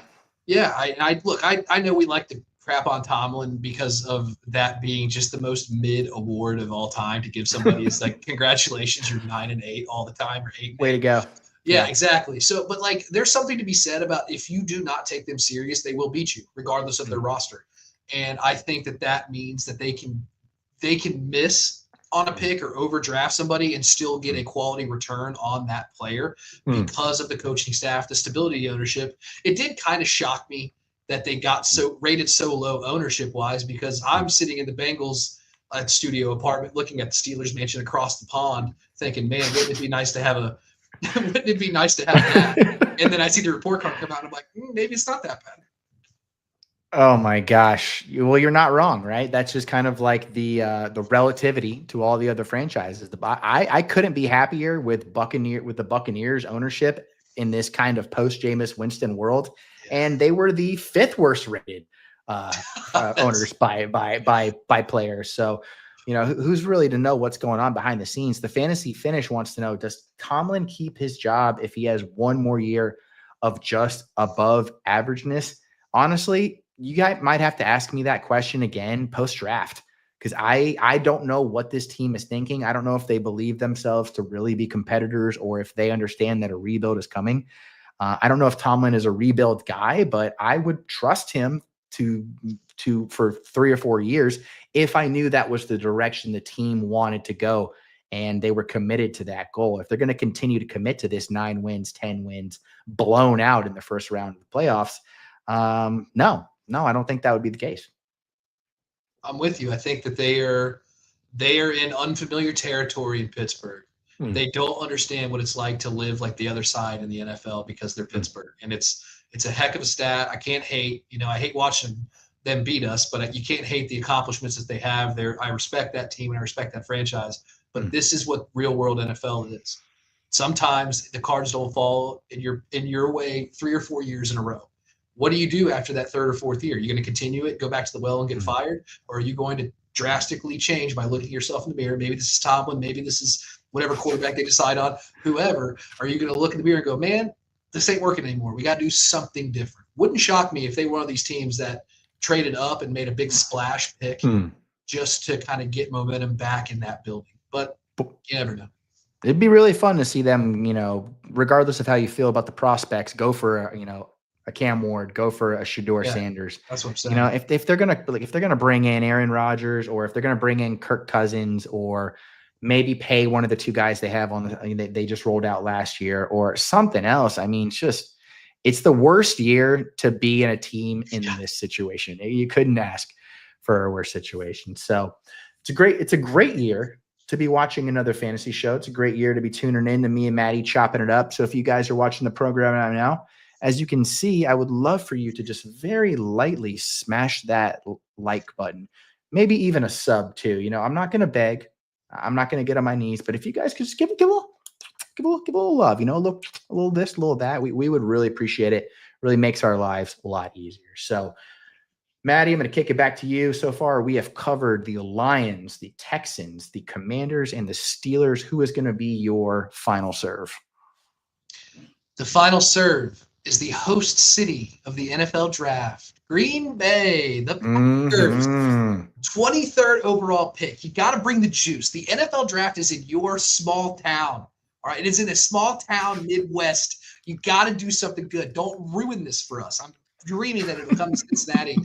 Speaker 2: Yeah, I know we like to crap on Tomlin because of that being just the most mid award of all time to give somebody. It's like, congratulations, you're 9-8 all the time, or 8.
Speaker 1: Way to go.
Speaker 2: Yeah, exactly. So, but like, there's something to be said about if you do not take them serious, they will beat you regardless of their roster. And I think that means that they can miss on a pick or overdraft somebody and still get a quality return on that player because of the coaching staff, the stability ownership. It did kind of shock me that they got rated so low ownership wise, because I'm sitting in the Bengals studio apartment looking at the Steelers mansion across the pond thinking, man, wouldn't it be nice to have that? And then I see the report card come out and I'm like, maybe it's not that bad.
Speaker 1: Oh my gosh. Well, you're not wrong, right? That's just kind of like the relativity to all the other franchises. I couldn't be happier with the Buccaneers ownership in this kind of post Jameis Winston world. And they were the 5th worst rated owners by players. So, who's really to know what's going on behind the scenes? The Fantasy Finish wants to know, does Tomlin keep his job if he has one more year of just above averageness? Honestly, you guys might have to ask me that question again post-draft, because I don't know what this team is thinking. I don't know if they believe themselves to really be competitors or if they understand that a rebuild is coming. I don't know if Tomlin is a rebuild guy, but I would trust him for 3 or 4 years if I knew that was the direction the team wanted to go and they were committed to that goal. If they're going to continue to commit to this 9 wins, 10 wins, blown out in the first round of the playoffs, no, I don't think that would be the case.
Speaker 2: I'm with you. I think that they are in unfamiliar territory in Pittsburgh. They don't understand what it's like to live like the other side in the NFL because they're Pittsburgh. And it's a heck of a stat. I can't hate, I hate watching them beat us, but you can't hate the accomplishments that they have there. I respect that team and I respect that franchise, but this is what real world NFL is. Sometimes the cards don't fall in your way 3 or 4 years in a row. What do you do after that 3rd or 4th year? Are you going to continue it, go back to the well and get fired? Or are you going to drastically change by looking yourself in the mirror? Maybe this is Tomlin. Maybe this is whatever quarterback they decide on, whoever. Are you going to look in the mirror and go, man, this ain't working anymore. We got to do something different. Wouldn't shock me if they were one of these teams that traded up and made a big splash pick just to kind of get momentum back in that building. But you never know.
Speaker 1: It'd be really fun to see them, regardless of how you feel about the prospects, go for, a Cam Ward, go for a Shedeur Sanders.
Speaker 2: That's what I'm saying.
Speaker 1: If they're gonna bring in Aaron Rodgers, or if they're gonna bring in Kirk Cousins, or maybe pay one of the 2 guys they have they just rolled out last year, or something else. I mean, it's the worst year to be in a team in this situation. You couldn't ask for a worse situation. So it's a great year to be watching another fantasy show. It's a great year to be tuning in to me and Matty chopping it up. So if you guys are watching the program right now, as you can see, I would love for you to just very lightly smash that like button, maybe even a sub too. I'm not going to beg. I'm not going to get on my knees, but if you guys could just give a little love, a little this, a little that, we would really appreciate it. Really makes our lives a lot easier. So Matty, I'm going to kick it back to you. So far, we have covered the Lions, the Texans, the Commanders, and the Steelers. Who is going to be your final serve?
Speaker 2: The final serve is the host city of the NFL draft. Green Bay, the Packers, 23rd overall pick. You got to bring the juice. The NFL draft is in your small town. All right, it is in a small town, Midwest. You got to do something good. Don't ruin this for us. I'm dreaming that it'll come to Cincinnati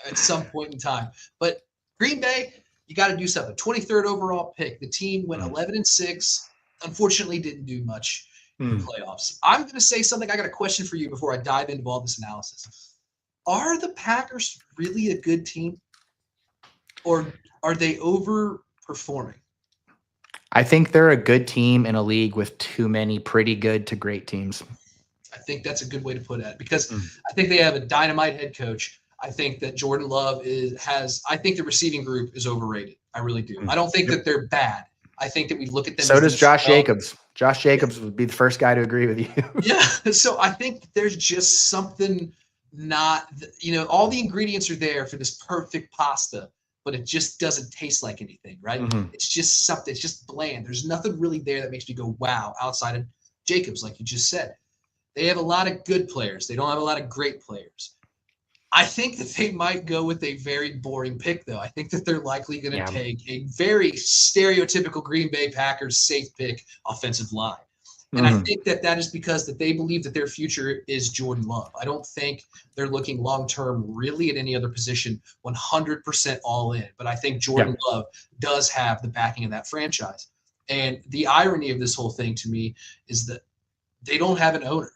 Speaker 2: at some point in time. But Green Bay, you got to do something. 23rd overall pick. The team went 11-6. Unfortunately, didn't do much in the playoffs. I'm going to say something. I got a question for you before I dive into all this analysis. Are the Packers really a good team, or are they overperforming?
Speaker 1: I think they're a good team in a league with too many pretty good to great teams.
Speaker 2: I think that's a good way to put it, because I think they have a dynamite head coach. I think that Jordan Love I think the receiving group is overrated. I really do. I don't think that they're bad. I think that we look at them.
Speaker 1: So does Josh Jacobs. Josh Jacobs would be the first guy to agree with you.
Speaker 2: Yeah. So I think there's just something all the ingredients are there for this perfect pasta, but it just doesn't taste like anything, right? It's just something. It's just bland. There's nothing really there that makes me go, wow, outside of Jacobs, like you just said. They have a lot of good players. They don't have a lot of great players. I think that they might go with a very boring pick, though. I think that they're likely going to take a very stereotypical Green Bay Packers safe pick offensive line. And I think that is because that they believe that their future is Jordan Love. I don't think they're looking long-term really at any other position 100% all in. But I think Jordan Love does have the backing of that franchise. And the irony of this whole thing to me is that they don't have an owner.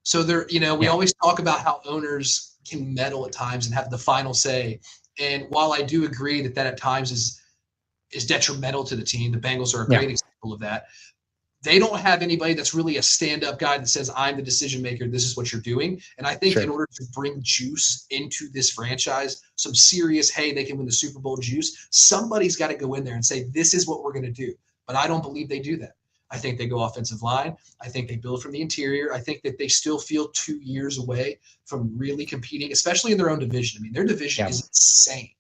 Speaker 2: So we always talk about how owners can meddle at times and have the final say. And while I do agree that at times is detrimental to the team, the Bengals are a great example of that. They don't have anybody that's really a stand-up guy that says, I'm the decision maker, this is what you're doing. And I think in order to bring juice into this franchise, some serious, hey, they can win the Super Bowl juice, somebody's got to go in there and say, this is what we're going to do. But I don't believe they do that. I think they go offensive line. I think they build from the interior. I think that they still feel 2 years away from really competing, especially in their own division. I mean, their division is insane.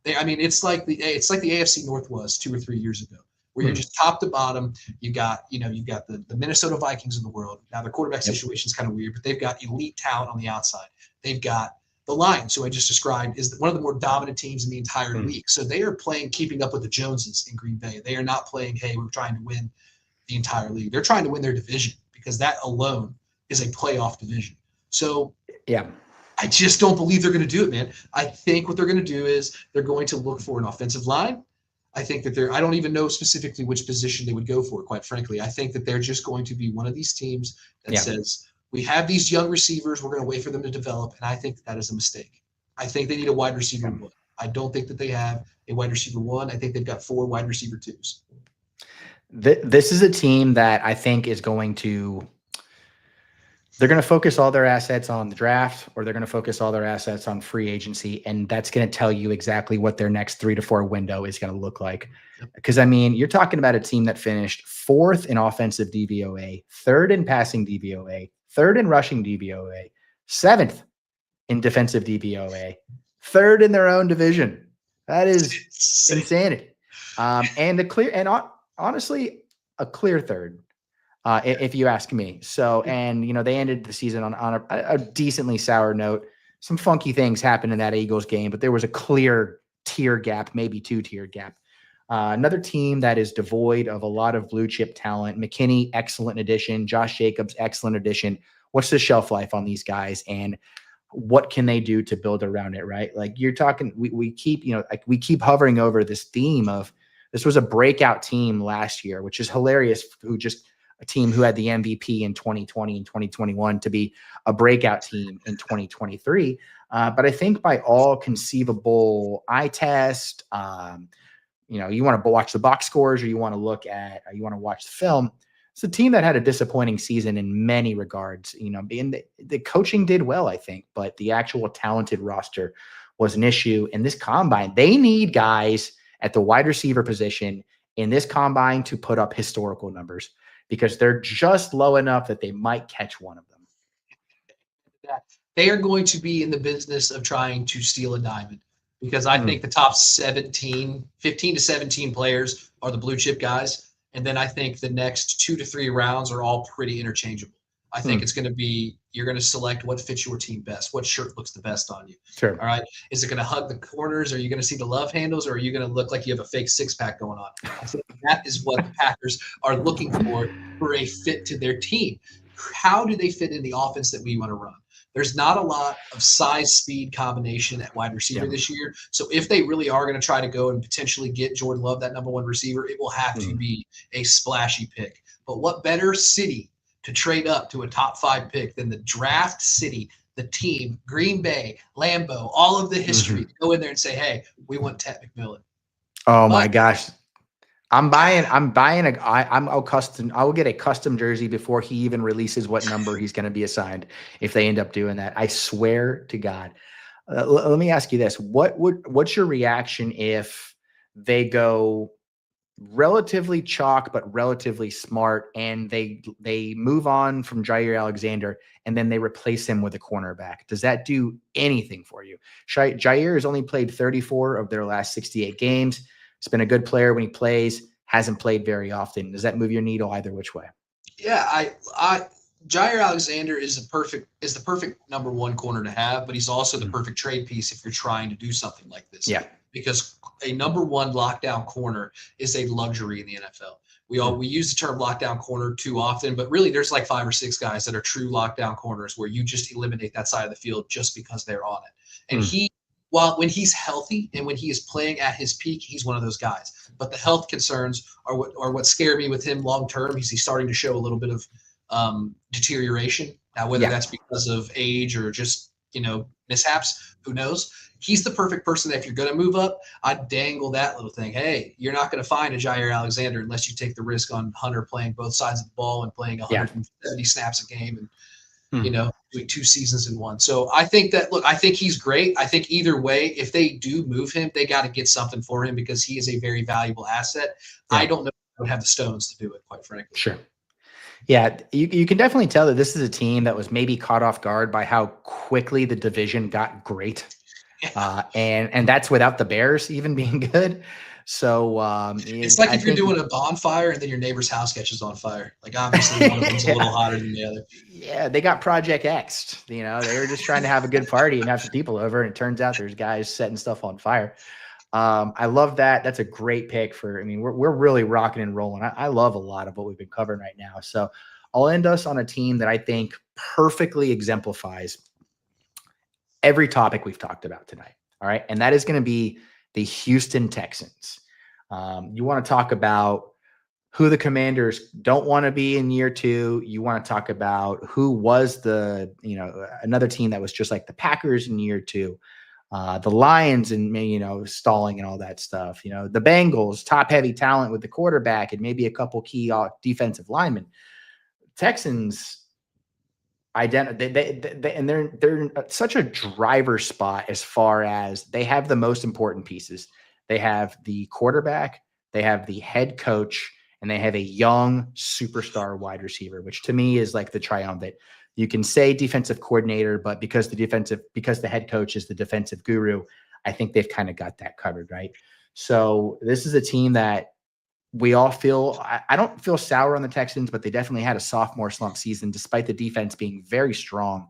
Speaker 2: It's like the AFC North was 2 or 3 years ago, where you're just top to bottom. You've got the Minnesota Vikings of the world. Now their quarterback situation is kind of weird, but they've got elite talent on the outside. They've got the Lions, who I just described, is one of the more dominant teams in the entire league. So they are playing keeping up with the Joneses in Green Bay. They are not playing, hey, we're trying to win the entire league. They're trying to win their division, because that alone is a playoff division. So I just don't believe they're going to do it, man. I think what they're going to do is they're going to look for an offensive line. I think that I don't even know specifically which position they would go for, quite frankly. I think that they're just going to be one of these teams that says, we have these young receivers, we're going to wait for them to develop, and I think that is a mistake. I think they need a wide receiver one. I don't think that they have a wide receiver one. I think they've got 4 wide receiver twos.
Speaker 1: This is a team that I think is they're going to focus all their assets on the draft, or they're going to focus all their assets on free agency. And that's going to tell you exactly what their next 3 to 4 window is going to look like. Because, you're talking about a team that finished 4th in offensive DVOA, 3rd in passing DVOA, 3rd in rushing DVOA, 7th in defensive DVOA, 3rd in their own division. That is insanity. Honestly, a clear 3rd, if you ask me. So, they ended the season on a decently sour note. Some funky things happened in that Eagles game, but there was a clear tier gap, maybe 2-tier gap. Another team that is devoid of a lot of blue chip talent. McKinney, excellent addition. Josh Jacobs, excellent addition. What's the shelf life on these guys, and what can they do to build around it? Right? Like you're talking, we keep hovering over this theme of, this was a breakout team last year, which is hilarious. A team who had the MVP in 2020 and 2021 to be a breakout team in 2023. But I think by all conceivable eye test, you want to watch the box scores, or you want to watch the film. It's a team that had a disappointing season in many regards. And the coaching did well, I think, but the actual talented roster was an issue. In this combine, they need guys at the wide receiver position in this combine to put up historical numbers, because they're just low enough that they might catch one of them.
Speaker 2: They are going to be in the business of trying to steal a diamond, because I think the top 15 to 17 players are the blue chip guys. And then I think the next 2 to 3 rounds are all pretty interchangeable. I think it's going to be, you're going to select what fits your team best, what shirt looks the best on you.
Speaker 1: Sure.
Speaker 2: All right. Is it going to hug the corners? Are you going to see the love handles, or are you going to look like you have a fake six-pack going on? I think that is what the Packers are looking for a fit to their team. How do they fit in the offense that we want to run? There's not a lot of size-speed combination at wide receiver this year. So if they really are going to try to go and potentially get Jordan Love, that number one receiver, it will have to be a splashy pick. But what better city to trade up to a top 5 pick than the draft city, the team, Green Bay, Lambeau, all of the history, go in there and say, hey, we want Ted McMillan.
Speaker 1: Oh my gosh. I will get a custom jersey before he even releases what number he's going to be assigned if they end up doing that. I swear to God. Let me ask you this. What's your reaction if they go relatively chalk but relatively smart and they move on from Jair Alexander and then they replace him with a cornerback? Does that do anything for you? Jair has only played 34 of their last 68 games. He's been a good player when he plays, hasn't played very often. Does that move your needle either which way?
Speaker 2: Yeah, Jair Alexander is the perfect number one corner to have, but he's also the perfect trade piece if you're trying to do something like this.
Speaker 1: Yeah.
Speaker 2: Because a number one lockdown corner is a luxury in the NFL. We use the term lockdown corner too often, but really there's like 5 or 6 guys that are true lockdown corners where you just eliminate that side of the field just because they're on it. And when he's healthy and when he is playing at his peak, he's one of those guys. But the health concerns are what scare me with him long term. He's starting to show a little bit of deterioration. Now, whether that's because of age or just, mishaps, who knows? He's the perfect person that if you're going to move up, I'd dangle that little thing. Hey, you're not going to find a Jair Alexander unless you take the risk on Hunter playing both sides of the ball and playing 170 snaps a game and, doing 2 seasons in one. So I think he's great. I think either way, if they do move him, they got to get something for him because he is a very valuable asset. Yeah. I don't know if I would have the stones to do it, quite frankly.
Speaker 1: Sure. Yeah, you can definitely tell that this is a team that was maybe caught off guard by how quickly the division got great. And that's without the Bears even being good. So
Speaker 2: it's like if you're doing a bonfire and then your neighbor's house catches on fire. Like obviously one of them's a little hotter than the other.
Speaker 1: Yeah, they got Project X'd. They were just trying to have a good party and have some people over, and it turns out there's guys setting stuff on fire. I love that. That's a great pick we're really rocking and rolling. I love a lot of what we've been covering right now. So I'll end us on a team that I think perfectly exemplifies every topic we've talked about tonight. All right. And that is going to be the Houston Texans. You want to talk about who the Commanders don't want to be in year 2. You want to talk about who was another team that was just like the Packers in year 2. The Lions and, stalling and all that stuff. The Bengals, top heavy talent with the quarterback and maybe a couple key defensive linemen. Texans, they're in such a driver's spot as far as they have the most important pieces. They have the quarterback, they have the head coach, and they have a young superstar wide receiver, which to me is like the triumvirate. You can say defensive coordinator, but because the head coach is the defensive guru, I think they've kind of got that covered, right? So this is a team that we all feel, I don't feel sour on the Texans, but they definitely had a sophomore slump season, despite the defense being very strong,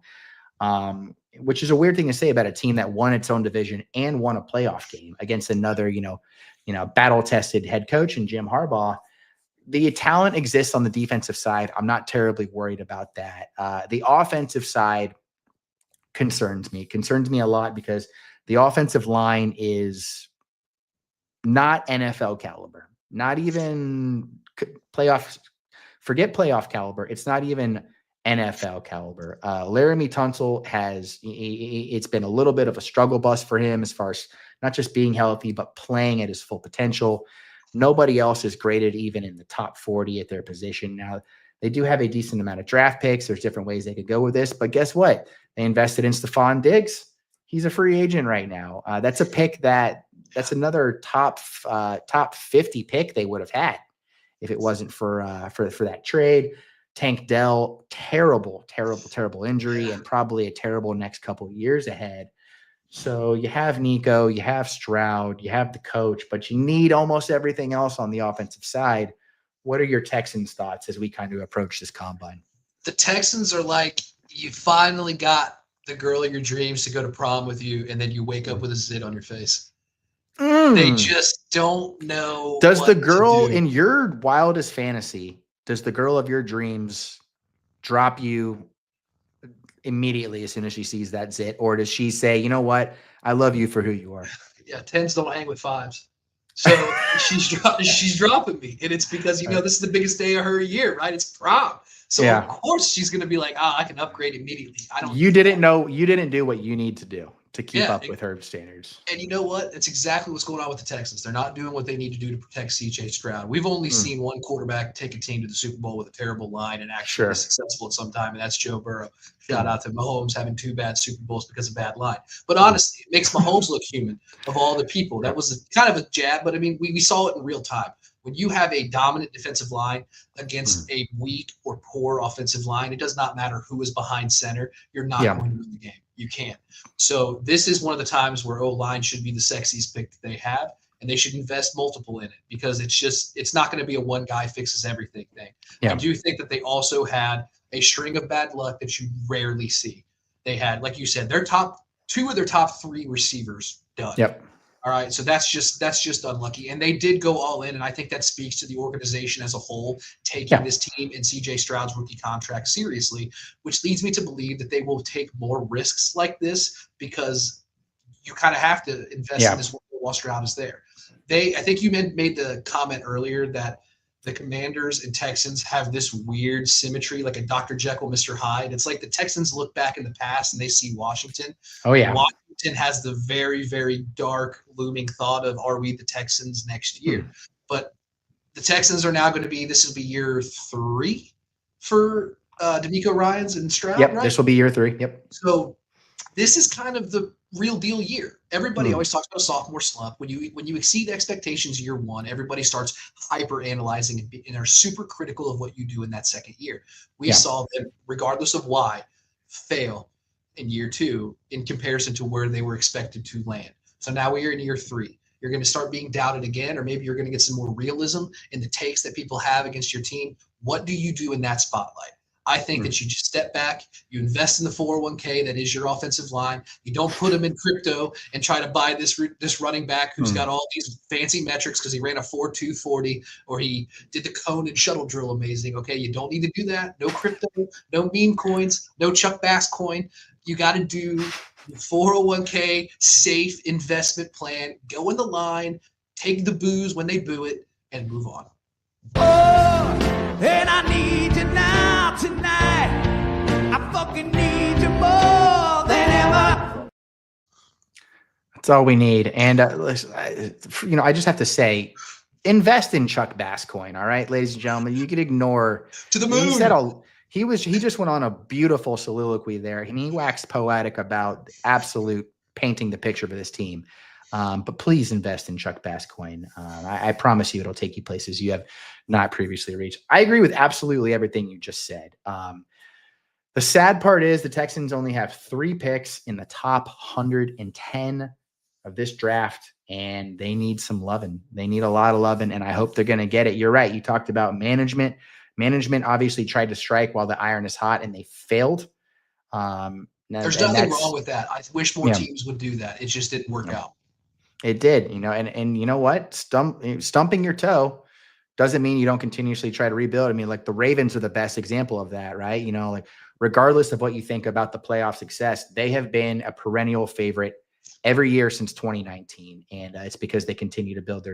Speaker 1: which is a weird thing to say about a team that won its own division and won a playoff game against another, battle-tested head coach and Jim Harbaugh. The talent exists on the defensive side. I'm not terribly worried about that. The offensive side concerns me a lot because the offensive line is not NFL caliber, not even playoff. Forget playoff caliber. It's not even NFL caliber. Laramie Tunsil it's been a little bit of a struggle bus for him as far as not just being healthy, but playing at his full potential. Nobody else is graded even in the top 40 at their position. Now, they do have a decent amount of draft picks. There's different ways they could go with this, but guess what? They invested in Stephon Diggs. He's a free agent right now. That's a pick that's another top 50 pick they would have had if it wasn't for that trade. Tank Dell, terrible injury and probably a terrible next couple of years ahead. So you have Nico, you have Stroud, you have the coach, but you need almost everything else on the offensive side. What are your Texans' thoughts as we kind of approach this combine?
Speaker 2: The Texans are like, you finally got the girl of your dreams to go to prom with you, and then you wake up with a zit on your face. They just don't know.
Speaker 1: Does
Speaker 2: what
Speaker 1: the
Speaker 2: to
Speaker 1: girl
Speaker 2: do.
Speaker 1: in your wildest fantasy, does the girl of your dreams drop you immediately as soon as she sees that zit? Or does she say, you know what? I love you for who you are?
Speaker 2: Yeah, 10s don't hang with 5s. So she's dropping me. And it's because, this is the biggest day of her year, right? It's prom. So
Speaker 1: Yeah.
Speaker 2: of course she's going to be like, I can upgrade immediately.
Speaker 1: You didn't do what you need to do to keep
Speaker 2: Yeah,
Speaker 1: up with her standards.
Speaker 2: And you know what? That's exactly what's going on with the Texans. They're not doing what they need to do to protect C.J. Stroud. We've only seen one quarterback take a team to the Super Bowl with a terrible line and actually be successful at some time, and that's Joe Burrow. Shout out to Mahomes having 2 bad Super Bowls because of bad line. But honestly, it makes Mahomes look human of all the people. That was kind of a jab, but I mean, we saw it in real time. When you have a dominant defensive line against a weak or poor offensive line, it does not matter who is behind center. You're not going to win the game. You can't. So this is one of the times where O-line should be the sexiest pick that they have, and they should invest multiple in it because it's not going to be a one guy fixes everything thing. Yeah. I do think that they also had a string of bad luck that you rarely see. They had, like you said, two of their top 3 receivers done.
Speaker 1: Yep.
Speaker 2: All right, so that's just unlucky, and they did go all in, and I think that speaks to the organization as a whole taking this team and C.J. Stroud's rookie contract seriously, which leads me to believe that they will take more risks like this because you kind of have to invest in this while Stroud is there. I think you made the comment earlier that the Commanders and Texans have this weird symmetry, like a Dr. Jekyll, Mr. Hyde. It's like the Texans look back in the past and they see Washington.
Speaker 1: Oh, yeah.
Speaker 2: Washington has the very, very dark, looming thought of, are we the Texans next year? But the Texans are now going to be, this will be year 3 for DeMeco Ryans and Stroud,
Speaker 1: Yep,
Speaker 2: right?
Speaker 1: this will be year 3. Yep.
Speaker 2: So this is kind of the real deal year. Everybody always talks about a sophomore slump. When you exceed expectations year 1, everybody starts hyper analyzing and are super critical of what you do in that second year. We saw them, regardless of why, fail in year 2 in comparison to where they were expected to land. So now we are in year 3. You're going to start being doubted again, or maybe you're going to get some more realism in the takes that people have against your team. What do you do in that spotlight? I think that you just step back, you invest in the 401k that is your offensive line. You don't put them in crypto and try to buy this running back who's got all these fancy metrics because he ran a 4.2 40 or he did the cone and shuttle drill amazing. Okay, you don't need to do that. No crypto, no meme coins, no Chuck Bass coin. You got to do the 401k safe investment plan. Go in the line, take the booze when they boo it, and move on.
Speaker 6: And I need you now tonight. I fucking need you more than ever.
Speaker 1: That's all we need. And I just have to say, invest in Chuck Bass coin. All right, ladies and gentlemen, you could ignore
Speaker 2: to the moon.
Speaker 1: He just went on a beautiful soliloquy there, and he waxed poetic about absolute painting the picture for this team. But please invest in Chuck Bass coin. I promise you it'll take you places you have not previously reached. I agree with absolutely everything you just said. The sad part is the Texans only have 3 picks in the top 110 of this draft, and they need some loving. They need a lot of loving, and I hope they're going to get it. You're right. You talked about management. Management obviously tried to strike while the iron is hot, and they failed.
Speaker 2: There's nothing wrong with that. I wish more teams would do that. It just didn't work out.
Speaker 1: It did, and you know what? Stumping your toe doesn't mean you don't continuously try to rebuild. I mean, like the Ravens are the best example of that, right? Like regardless of what you think about the playoff success, they have been a perennial favorite every year since 2019. And it's because they continue to build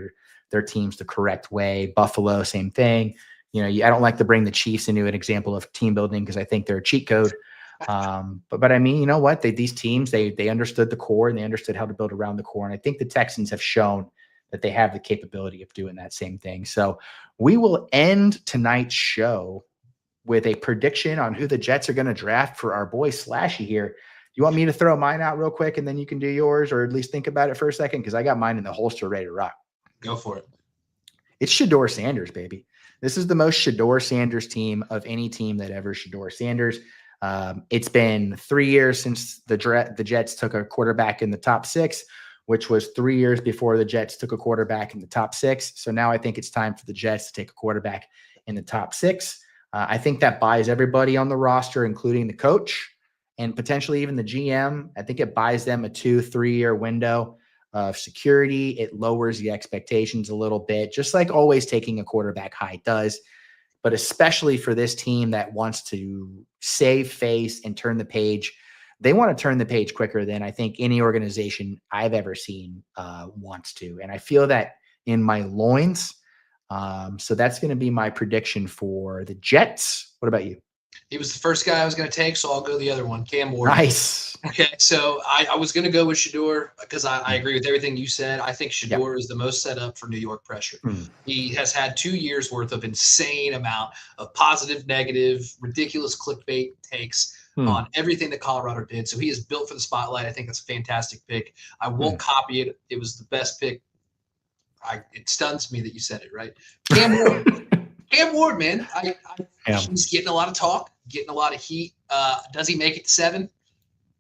Speaker 1: their teams the correct way. Buffalo, same thing. I don't like to bring the Chiefs into an example of team building because I think they're a cheat code. But I mean, you know what? These teams, they understood the core and they understood how to build around the core. And I think the Texans have shown that they have the capability of doing that same thing. So we will end tonight's show with a prediction on who the Jets are going to draft for our boy Slashy here. You want me to throw mine out real quick and then you can do yours, or at least think about it for a second? Because I got mine in the holster ready to rock.
Speaker 2: Go for it.
Speaker 1: It's Shedeur Sanders, baby. This is the most Shedeur Sanders team of any team that ever Shedeur Sanders. It's been 3 years since the Jets took a quarterback in the top 6, which was 3 years before the Jets took a quarterback in the top 6. So now I think it's time for the Jets to take a quarterback in the top 6. I think that buys everybody on the roster, including the coach and potentially even the GM. I think it buys them a 2-3 year window of security. It lowers the expectations a little bit, just like always taking a quarterback high does. But especially for this team that wants to save face and turn the page, they want to turn the page quicker than I think any organization I've ever seen wants to. And I feel that in my loins. So that's going to be my prediction for the Jets. What about you?
Speaker 2: He was the first guy I was going to take, so I'll go the other one, Cam Ward.
Speaker 1: Nice.
Speaker 2: Okay, so I was going to go with Shador because I agree with everything you said. I think Shador is the most set up for New York pressure. He has had 2 years worth of insane amount of positive, negative, ridiculous clickbait takes on everything that Colorado did. So he is built for the spotlight. I think that's a fantastic pick. I won't copy it. It was the best pick. It stuns me that you said it, right? Cam Ward. Cam Ward, man. He's getting a lot of talk, getting a lot of heat. Does he make it to 7?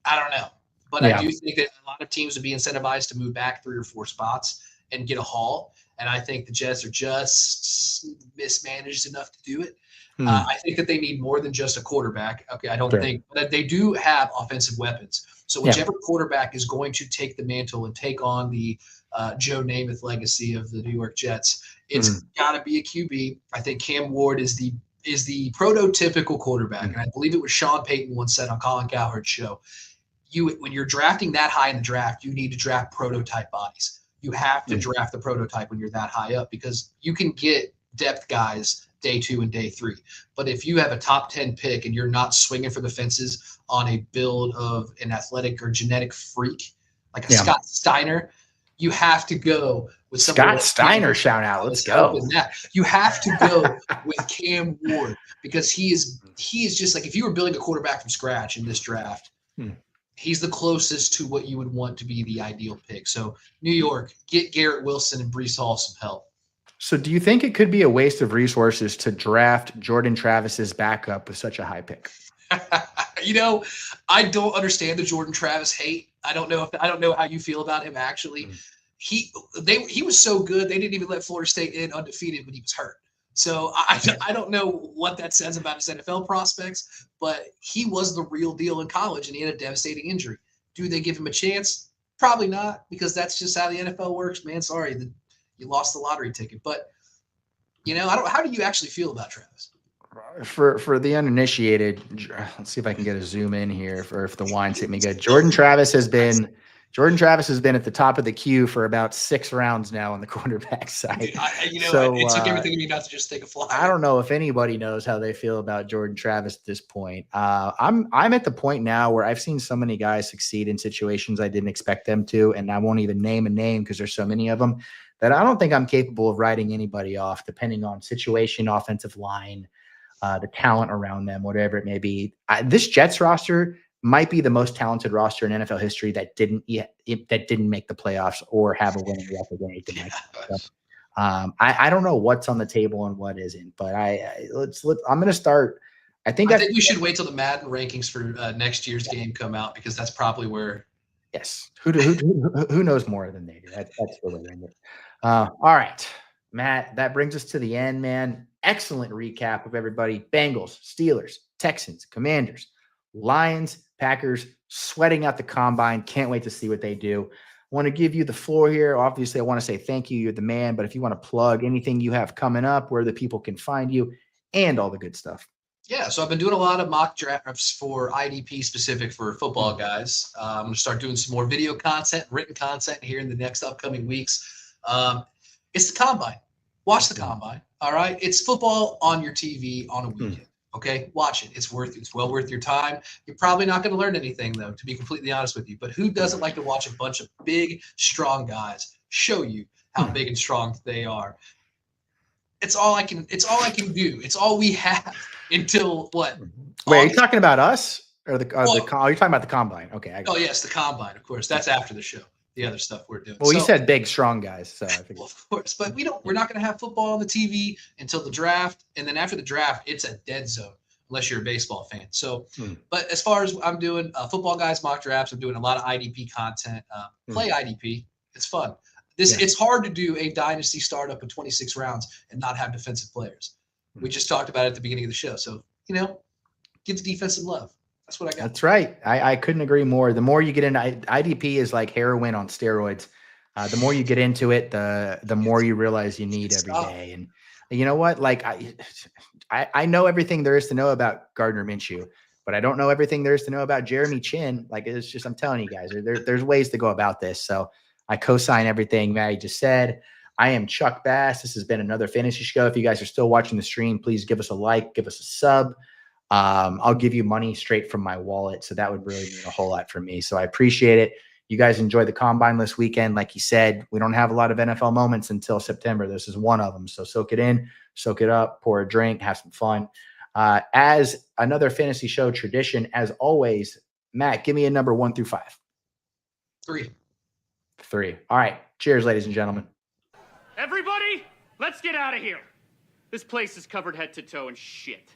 Speaker 2: I don't know. But I do think that a lot of teams would be incentivized to move back 3 or 4 spots and get a haul. And I think the Jets are just mismanaged enough to do it. I think that they need more than just a quarterback. Okay, I don't think. But they do have offensive weapons. So whichever quarterback is going to take the mantle and take on the Joe Namath legacy of the New York Jets, it's got to be a QB. I think Cam Ward is the prototypical quarterback. And I believe it was Sean Payton once said on Colin Cowherd's show, when you're drafting that high in the draft, you need to draft prototype bodies. You have to draft the prototype when you're that high up because you can get depth guys day 2 and day 3. But if you have a top 10 pick and you're not swinging for the fences on a build of an athletic or genetic freak like a Scott Steiner, you have to go with
Speaker 1: Scott Steiner. Shout out! Let's go.
Speaker 2: You have to go with Cam Ward because he is just like if you were building a quarterback from scratch in this draft, he's the closest to what you would want to be the ideal pick. So New York, get Garrett Wilson and Breece Hall some help.
Speaker 1: So do you think it could be a waste of resources to draft Jordan Travis's backup with such a high pick?
Speaker 2: I don't understand the Jordan Travis hate. I don't know how you feel about him actually. He was so good they didn't even let Florida State in undefeated when he was hurt. So I don't know what that says about his NFL prospects, but he was the real deal in college and he had a devastating injury. Do they give him a chance? Probably not, because that's just how the NFL works, man. Sorry that you lost the lottery ticket. But how do you actually feel about Travis?
Speaker 1: For the uninitiated, let's see if I can get a zoom in here for if the wines hit me good. Jordan Travis has been at the top of the queue for about 6 rounds now on the quarterback side.
Speaker 2: It took everything in me not to just take a fly.
Speaker 1: I don't know if anybody knows how they feel about Jordan Travis at this point. I'm at the point now where I've seen so many guys succeed in situations I didn't expect them to, and I won't even name a name because there's so many of them that I don't think I'm capable of writing anybody off, depending on situation, offensive line, the talent around them, whatever it may be. This Jets roster might be the most talented roster in NFL history that didn't make the playoffs or have a winning record or anything like that. So, I don't know what's on the table and what isn't, but I'm going to start. I think
Speaker 2: we should wait till the Madden rankings for next year's game come out because that's probably where.
Speaker 1: Yes. Who knows more than they do? That's where we're in. All right, Matt, that brings us to the end, man. Excellent recap of everybody. Bengals, Steelers, Texans, Commanders, Lions, Packers, sweating out the combine. Can't wait to see what they do. I want to give you the floor here. Obviously, I want to say thank you. You're the man. But if you want to plug anything you have coming up, where the people can find you and all the good stuff.
Speaker 2: Yeah, so I've been doing a lot of mock drafts for IDP specific for football guys. I'm going to start doing some more video content, written content here in the next upcoming weeks. It's the combine. Watch the combine. All right. It's football on your TV on a weekend. Okay. Watch it. It's well worth your time. You're probably not going to learn anything though, to be completely honest with you, but who doesn't like to watch a bunch of big, strong guys show you how big and strong they are? It's all I can do. It's all we have until what?
Speaker 1: Wait, are you talking about us or are you talking about the combine? Okay.
Speaker 2: Yes. The combine, of course. That's after the show. The other stuff we're doing.
Speaker 1: Well, you said big, strong guys, so I think.
Speaker 2: Well, of course, but we're not going to have football on the TV until the draft, and then after the draft, it's a dead zone unless you're a baseball fan. So, but as far as I'm doing football guys mock drafts, I'm doing a lot of IDP content. Play IDP, it's fun. It's hard to do a dynasty startup in 26 rounds and not have defensive players. We just talked about it at the beginning of the show. So, give the defense some love. That's what I got.
Speaker 1: That's right. I couldn't agree more. The more you get into IDP is like heroin on steroids. The more you get into it, the more you realize you need every day. And you know what? Like I know everything there is to know about Gardner Minshew, but I don't know everything there is to know about Jeremy Chin. Like it's just, I'm telling you guys, there's ways to go about this. So I co-sign everything Matty just said. I am Chuck Bass. This has been another fantasy show. If you guys are still watching the stream, please give us a like, give us a sub. I'll give you money straight from my wallet. So that would really mean a whole lot for me. So I appreciate it. You guys enjoy the combine this weekend. Like you said, we don't have a lot of NFL moments until September. This is one of them. So soak it in, soak it up, pour a drink, have some fun. As another fantasy show tradition, as always, Matt, give me a number 1 through 5.
Speaker 2: 3.
Speaker 1: 3. All right. Cheers, ladies and gentlemen.
Speaker 7: Everybody, let's get out of here. This place is covered head to toe in shit.